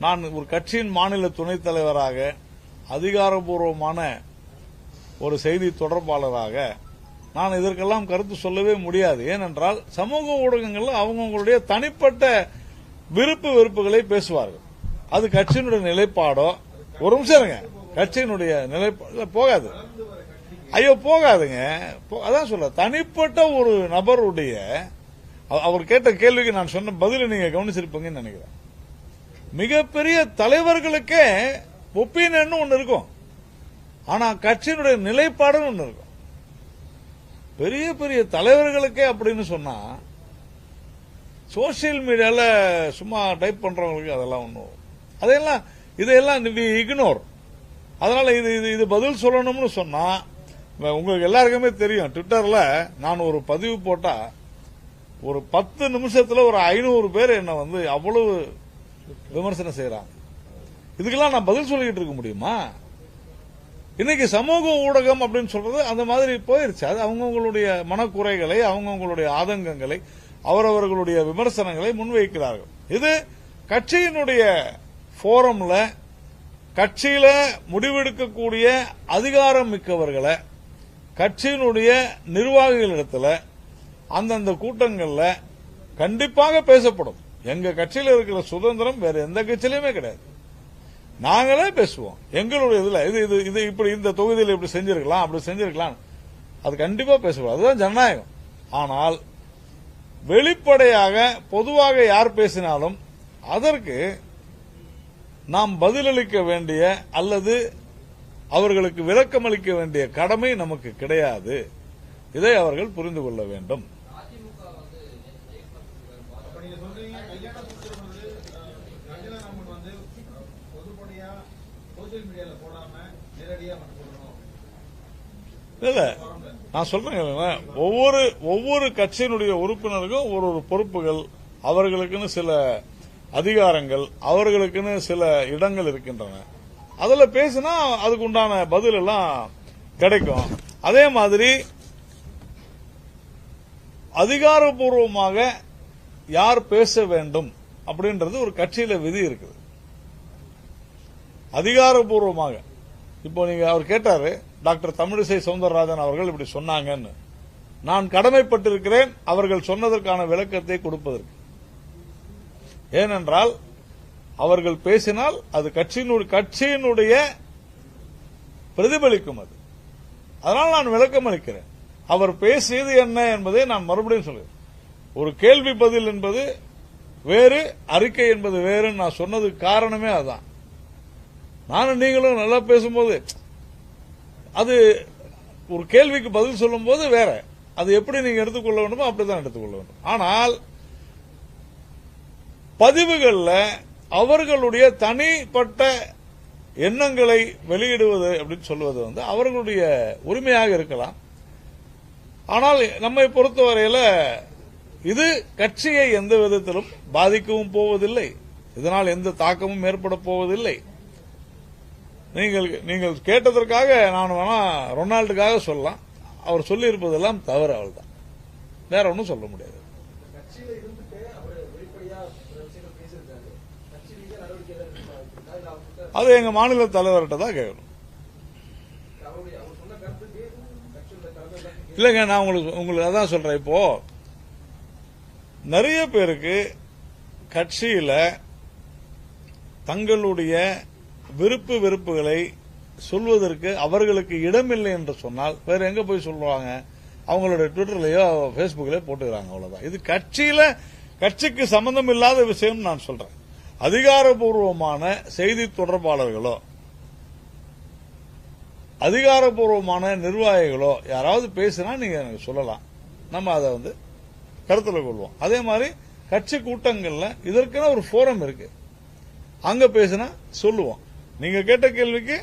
நான் ஒரு கட்சியின் மாநில துணைத் தலைவராக அதிகாரப்பூர்வமான ஒரு செய்தி தொடர்பாளராக நான் இதற்கெல்லாம் கருத்து சொல்லவே முடியாது. ஏனென்றால் சமூக ஊடகங்களில் அவங்களுடைய தனிப்பட்ட விருப்பு வெறுப்புகளை பேசுவார்கள். அது கட்சியினுடைய நிலைப்பாடோ, ஒரு நிமிஷம் இருங்க, கட்சியினுடைய நிலைப்பாடு போகாது. ஐயோ போகாதுங்க. அதான் சொல்ல, தனிப்பட்ட ஒரு நபருடைய அவர் கேட்ட கேள்விக்கு நான் சொன்ன பதிலை நீங்க கவனிச்சிருப்பீங்கன்னு நினைக்கிறேன். மிகப்பெரிய தலைவர்களுக்கே ஒப்பீனியன் ஒன்னு இருக்கும், ஆனா கட்சியினுடைய நிலைப்பாடுன்னு ஒன்னு இருக்கும். பெரிய பெரிய தலைவர்களுக்கே அப்படின்னு சொன்னா சோசியல் மீடியால சும்மா டைப் பண்றவங்களுக்கு அதெல்லாம் ஒண்ணும், இதையெல்லாம் இக்னோர். அதனால இது பதில் சொல்லணும்னு சொன்னா உங்களுக்கு எல்லாருக்குமே தெரியும். ட்விட்டர்ல நான் ஒரு பதிவு போட்டா ஒரு 10 நிமிஷத்துல ஒரு 500 பேர் என்ன அவ்வளவு விமர்சனம் செய்யறாங்க. இதுக்கெல்லாம் நான் பதில் சொல்லிட்டு இருக்க முடியுமா? இன்னைக்கு சமூக ஊடகம் அப்படின்னு சொல்றது அந்த மாதிரி போயிருச்சு. அது அவங்கவுங்களுடைய மனக்குறைகளை, அவங்கவுங்களுடைய ஆதங்கங்களை, அவரவர்களுடைய விமர்சனங்களை முன்வைக்கிறார்கள். இது கட்சியினுடைய போரம்ல, கட்சியில முடிவெடுக்கக்கூடிய அதிகாரம் மிக்கவர்களை கட்சியினுடைய நிர்வாகிகளிடத்துல அந்தந்த கூட்டங்கள்ல கண்டிப்பாக பேசப்படும். எங்க கட்சியில இருக்கிற சுதந்திரம் வேற எந்த கட்சியிலுமே கிடையாது. நாங்களே பேசுவோம். எங்களுடைய இதுல இது இப்படி இந்த தொகுதியில் இப்படி செஞ்சிருக்கலாம், அப்படி செஞ்சிருக்கலாம், அது கண்டிப்பா பேசுவோம். அதுதான் ஜனநாயகம். ஆனால் வெளிப்படையாக பொதுவாக யார் பேசினாலும் அதற்கு நாம் பதிலளிக்க வேண்டிய அல்லது அவர்களுக்கு விளக்கமளிக்க வேண்டிய கடமை நமக்கு கிடையாது. இதை அவர்கள் புரிந்து கொள்ள வேண்டும். இல்ல, நான் சொல்றேன், ஒவ்வொரு கட்சியினுடைய உறுப்பினருக்கும் ஒரு பொறுப்புகள், அவர்களுக்குன்னு சில அதிகாரங்கள், அவர்களுக்குன்னு சில இடங்கள் இருக்கின்றன. அதுல பேசினா அதுக்கு உண்டான பதில் எல்லாம் கிடைக்கும். அதே மாதிரி அதிகாரப்பூர்வமாக யார் பேச வேண்டும் அப்படின்றது ஒரு கட்சியில விதி இருக்குது. அதிகாரப்பூர்வமாக இப்போ நீங்க அவர் கேட்டாரு, டாக்டர் தமிழிசை சவுந்தரராஜன் அவர்கள் இப்படி சொன்னாங்கன்னு. நான் கடமைப்பட்டிருக்கிறேன் அவர்கள் சொன்னதற்கான விளக்கத்தை கொடுப்பதற்கு. ஏனென்றால் அவர்கள் பேசினால் அது கட்சியினுடைய பிரதிபலிக்கும். அது அதனால் நான் விளக்கம் அளிக்கிறேன். அவர் பேசியது என்ன என்பதை நான் மறுபடியும் சொல்கிறேன். ஒரு கேள்வி பதில் என்பது வேறு, அறிக்கை என்பது வேறுன்னு நான் சொன்னதுக்கு காரணமே அதுதான். நானும் நீங்களும் நல்லா பேசும்போது அது ஒரு கேள்விக்கு பதில் சொல்லும் போது வேற, அது எப்படி நீங்க எடுத்துக்கொள்ள வேண்டுமோ அப்படிதான் எடுத்துக்கொள்ள வேண்டும். ஆனால் பதிவுகள்ல அவர்களுடைய தனிப்பட்ட எண்ணங்களை வெளியிடுவது அப்படின்னு சொல்வது அவர்களுடைய உரிமையாக இருக்கலாம். ஆனால் நம்மை பொறுத்தவரையில இது கட்சியை எந்த விதத்திலும் பாதிக்கவும் போவதில்லை, இதனால் எந்த தாக்கமும் ஏற்பட போவதில்லை. நீங்கள் கேட்டதற்காக நான் வேணா ரொனால்டுக்காக சொல்லலாம், அவர் சொல்லி இருப்பதெல்லாம் தவறு, அவள் தான், வேற ஒன்றும் சொல்ல முடியாது. அது எங்க மாநில தலைவர்கிட்ட தான் கேட்கணும். இல்லைங்க, நான் உங்களுக்கு அதான் சொல்றேன். இப்போ நிறைய பேருக்கு கட்சியில தங்களுடைய விருப்பு வெறுப்புகளை சொல்வதற்கு அவர்களுக்கு இடமில்லை என்று சொன்னால் வேற எங்க போய் சொல்லுவாங்க? அவங்களோட ட்விட்டர்லயோ பேஸ்புக்லயோ போட்டுக்கிறாங்க, அவ்வளவுதான். இது கட்சிக்கு சம்பந்தம் இல்லாத விஷயம் நான் சொல்றேன். அதிகாரப்பூர்வமான செய்தி தொடர்பாளர்களோ அதிகாரப்பூர்வமான நிர்வாகிகளோ யாராவது பேசினா நீங்க எனக்கு சொல்லலாம், நம்ம அதை கருத்தில் கொள்வோம். அதே மாதிரி கட்சி கூட்டங்கள்ல இதற்கென ஒரு போரம் இருக்கு, அங்க பேசினா சொல்லுவோம். நீங்க கேட்ட கேள்விக்கு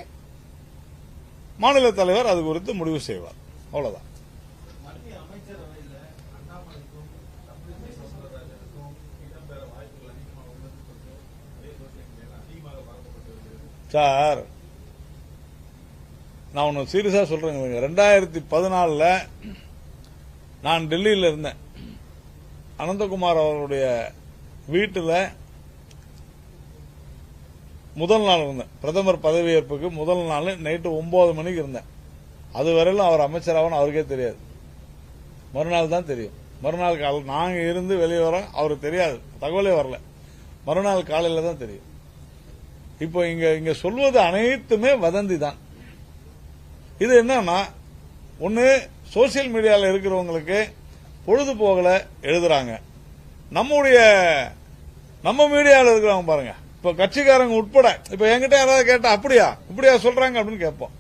மாநில தலைவர் அது குறித்து முடிவு செய்வார், அவ்வளவுதான். சார், நான் ஒன்னு சீரியஸா சொல்றேங்க. 2014 நான் டெல்லியில் இருந்தேன். அனந்தகுமார் அவர்களுடைய வீட்டில் முதல் நாள் இருந்தேன். பிரதமர் பதவியேற்புக்கு முதல் நாள் நைட்டு 9 மணிக்கு இருந்தேன். அதுவரையிலும் அவர் அமைச்சராகனு அவருக்கே தெரியாது. மறுநாள் தான் தெரியும். மறுநாள் காலை நாங்க இருந்து வெளியே வரோம், அவருக்கு தெரியாது, தகவலே வரல. மறுநாள் காலையில தான் தெரியும். இப்போ இங்க சொல்வது அனைத்துமே வதந்தி தான். இது என்னன்னா, ஒன்னு சோசியல் மீடியாவில் இருக்கிறவங்களுக்கு பொழுது போகல எழுதுறாங்க. நம்ம மீடியாவில் இருக்கிறவங்க பாருங்க, இப்ப கட்சிக்காரங்க உட்பட இப்ப என்கிட்ட யாராவது கேட்டா அப்படியா இப்படியா சொல்றாங்க அப்படின்னு கேட்போம்.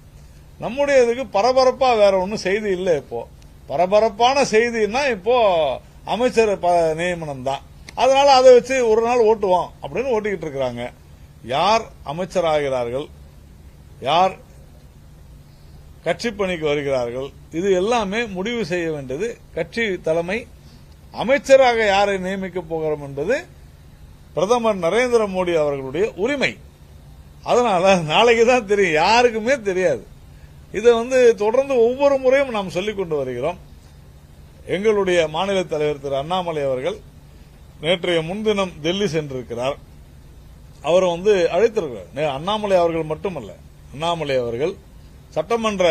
நம்முடைய இதுக்கு பரபரப்பா வேற ஒன்னும் செய்தி இல்லை. இப்போ பரபரப்பான செய்தின்னா இப்போ அமைச்சர் நியமனம் தான். அதனால அதை வச்சு ஒரு நாள் ஓட்டுவோம் அப்படின்னு ஓட்டிக்கிட்டு இருக்கிறாங்க. யார் அமைச்சராகிறார்கள், யார் கட்சி பணிக்கு வருகிறார்கள், இது எல்லாமே முடிவு செய்ய வேண்டியது கட்சி தலைமை. அமைச்சராக யாரை நியமிக்கப் போகிறோம் என்பது பிரதமர் நரேந்திர மோடி அவர்களுடைய உரிமை. அதனால நாளைக்கு தான் தெரியும், யாருக்குமே தெரியாது. இதை தொடர்ந்து ஒவ்வொரு முறையும் நாம் சொல்லிக் கொண்டு வருகிறோம். எங்களுடைய மாநில தலைவர் திரு அண்ணாமலை அவர்கள் நேற்றைய முன்தினம் டெல்லி சென்றிருக்கிறார். அவர் அழைத்திருக்கிறார். அண்ணாமலை அவர்கள் மட்டுமல்ல, அண்ணாமலை அவர்கள் சட்டமன்ற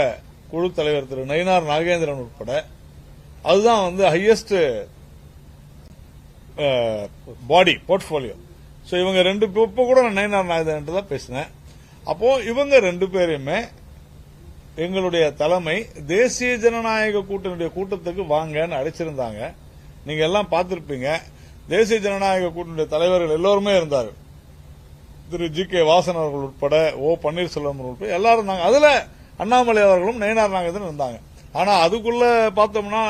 குழு தலைவர் திரு நயினார் நாகேந்திரன் உட்பட, அதுதான் ஹையஸ்ட் பாடி போர்ட்போலியோ. சோ இவங்க ரெண்டு இப்ப கூட நான் நயினார் நாகேந்திரன் தான் பேசினேன். அப்போ இவங்க ரெண்டு பேரையுமே எங்களுடைய தலைமை தேசிய ஜனநாயக கூட்டணியுடைய கூட்டத்துக்கு வாங்கன்னு அழைச்சிருந்தாங்க. நீங்க எல்லாம் பார்த்திருப்பீங்க. தேசிய ஜனநாயக கூட்டணியுடைய தலைவர்கள் எல்லோருமே இருந்தார். திரு ஜி கே வாசன் அவர்கள் உட்பட, ஓ பன்னீர்செல்வம் உட்பட எல்லாரும் இருந்தாங்க. அதுல அண்ணாமலை அவர்களும் நயினார் நாகேந்திரன் இருந்தாங்க. ஆனா அதுக்குள்ள பார்த்தோம்னா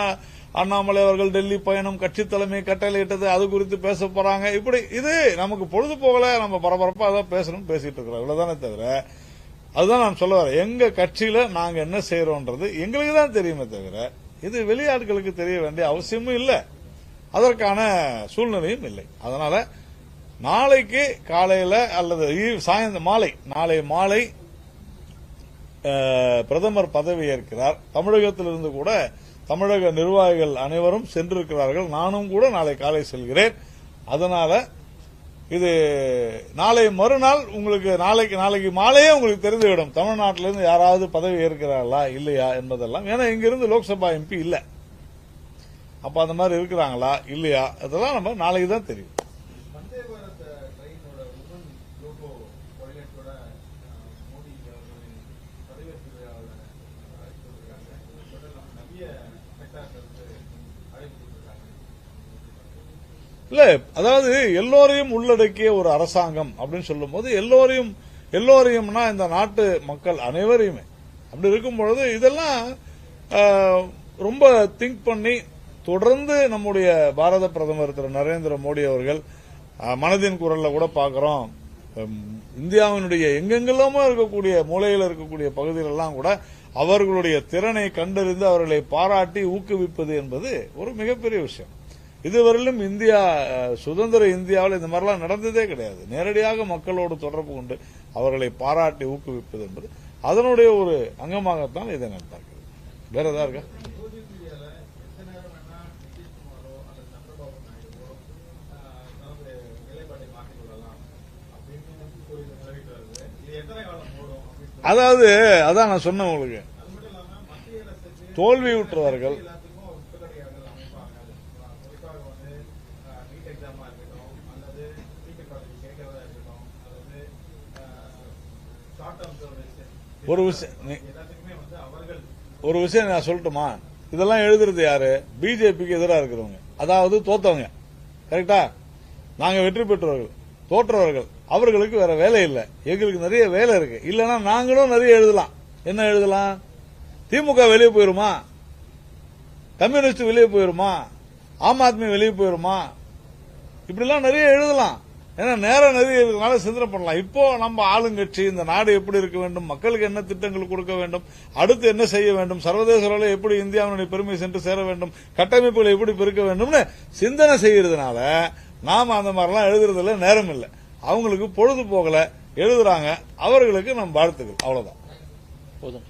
அண்ணாமலை அவர்கள் டெல்லி பயணம், கட்சி தலைமை கட்டளையிட்டது, அது குறித்து பேச போறாங்க. இப்படி இது நமக்கு பொழுது போகல, நம்ம பரபரப்பா அதான் பேசணும் பேசிட்டு இருக்கிறோம். இவ்வளவுதானே தவிர, அதுதான் நான் சொல்ல வரேன், எங்க கட்சியில நாங்க என்ன செய்யறோம்ன்றது எங்களுக்கு தான் தெரியுமே தவிர இது வெளியாட்களுக்கு தெரிய வேண்டிய அவசியமும் இல்லை, அதற்கான சூழ்நிலையும் இல்லை. அதனால நாளைக்கு காலையில அல்லது நாளை மாலை பிரதமர் பதவி ஏற்கிறார். தமிழகத்திலிருந்து கூட தமிழக நிர்வாகிகள் அனைவரும் சென்றிருக்கிறார்கள். நானும் கூட நாளை காலை செல்கிறேன். அதனால இது நாளை மறுநாள் உங்களுக்கு நாளைக்கு மாலையே உங்களுக்கு தெரிந்துவிடும் தமிழ்நாட்டிலிருந்து யாராவது பதவி ஏற்கிறார்களா இல்லையா என்பதெல்லாம். ஏன்னா இங்கிருந்து லோக்சபா எம்பி இல்ல, அப்ப அந்த மாதிரி இருக்கிறாங்களா இல்லையா அதெல்லாம் நம்ம நாளைக்கு தான் தெரியும். இல்ல, அதாவது எல்லோரையும் உள்ளடக்கிய ஒரு அரசாங்கம் அப்படின்னு சொல்லும் போது எல்லோரையும்னா இந்த நாட்டு மக்கள் அனைவரையுமே. அப்படி இருக்கும் பொழுது இதெல்லாம் ரொம்ப திங்க் பண்ணி தொடர்ந்து நம்முடைய பாரத பிரதமர் திரு நரேந்திர மோடி அவர்கள் மனதின் குரல்ல கூட பார்க்கிறோம், இந்தியாவினுடைய எங்கெங்கெல்லாமோ இருக்கக்கூடிய மூலையில் இருக்கக்கூடிய பகுதிகளெல்லாம் கூட அவர்களுடைய திறனை கண்டறிந்து அவர்களை பாராட்டி ஊக்குவிப்பது என்பது ஒரு மிகப்பெரிய விஷயம். இதுவரையிலும் சுதந்திர இந்தியாவில் இந்த மாதிரிலாம் நடந்ததே கிடையாது. நேரடியாக மக்களோடு தொடர்பு கொண்டு அவர்களை பாராட்டி ஊக்குவிப்பது என்பது அதனுடைய ஒரு அங்கமாகத்தான் இதை நான் பார்க்கிறேன். வேற ஏதாவது இருக்கா? அதாவது அதான் நான் சொன்னேன் உங்களுக்கு, தோல்வியுற்றவர்கள் ஒரு விஷயம் நான் சொல்லட்டுமா, இதெல்லாம் எழுதுறது யாரு? பிஜேபிக்கு எதிராக இருக்கிறவங்க, அதாவது தோத்தவங்க. கரெக்டா? நாங்க வெற்றி பெற்றவர்கள், தோற்றவர்கள், அவர்களுக்கு வேற வேலை இல்லை. எங்களுக்கு நிறைய வேலை இருக்கு. இல்லன்னா நாங்களும் நிறைய எழுதலாம். என்ன எழுதலாம்? திமுக வெளியே போயிருமா, கம்யூனிஸ்ட் வெளியே போயிருமா, ஆம் ஆத்மி வெளியே போயிருமா, இப்படிலாம் நிறைய எழுதலாம். ஏன்னா நேரம் நிறைய இருக்கனால சிந்தனை பண்ணலாம். இப்போ நம்ம ஆளுங்கட்சி, இந்த நாடு எப்படி இருக்க வேண்டும், மக்களுக்கு என்ன திட்டங்கள் கொடுக்க வேண்டும், அடுத்து என்ன செய்ய வேண்டும், சர்வதேச அளவில் எப்படி இந்தியாவினுடைய பெருமை சென்று சேர வேண்டும், கட்டமைப்புகளை எப்படி பெருக்க வேண்டும்னு சிந்தனை செய்யறதுனால நாம அந்த மாதிரிலாம் எழுதுறதுல நேரம் இல்லை. அவங்களுக்கு பொழுது போகல, எழுதுறாங்க, அவர்களுக்கு நம் வாழ்த்துக்கள். அவ்வளவுதான். போதும்.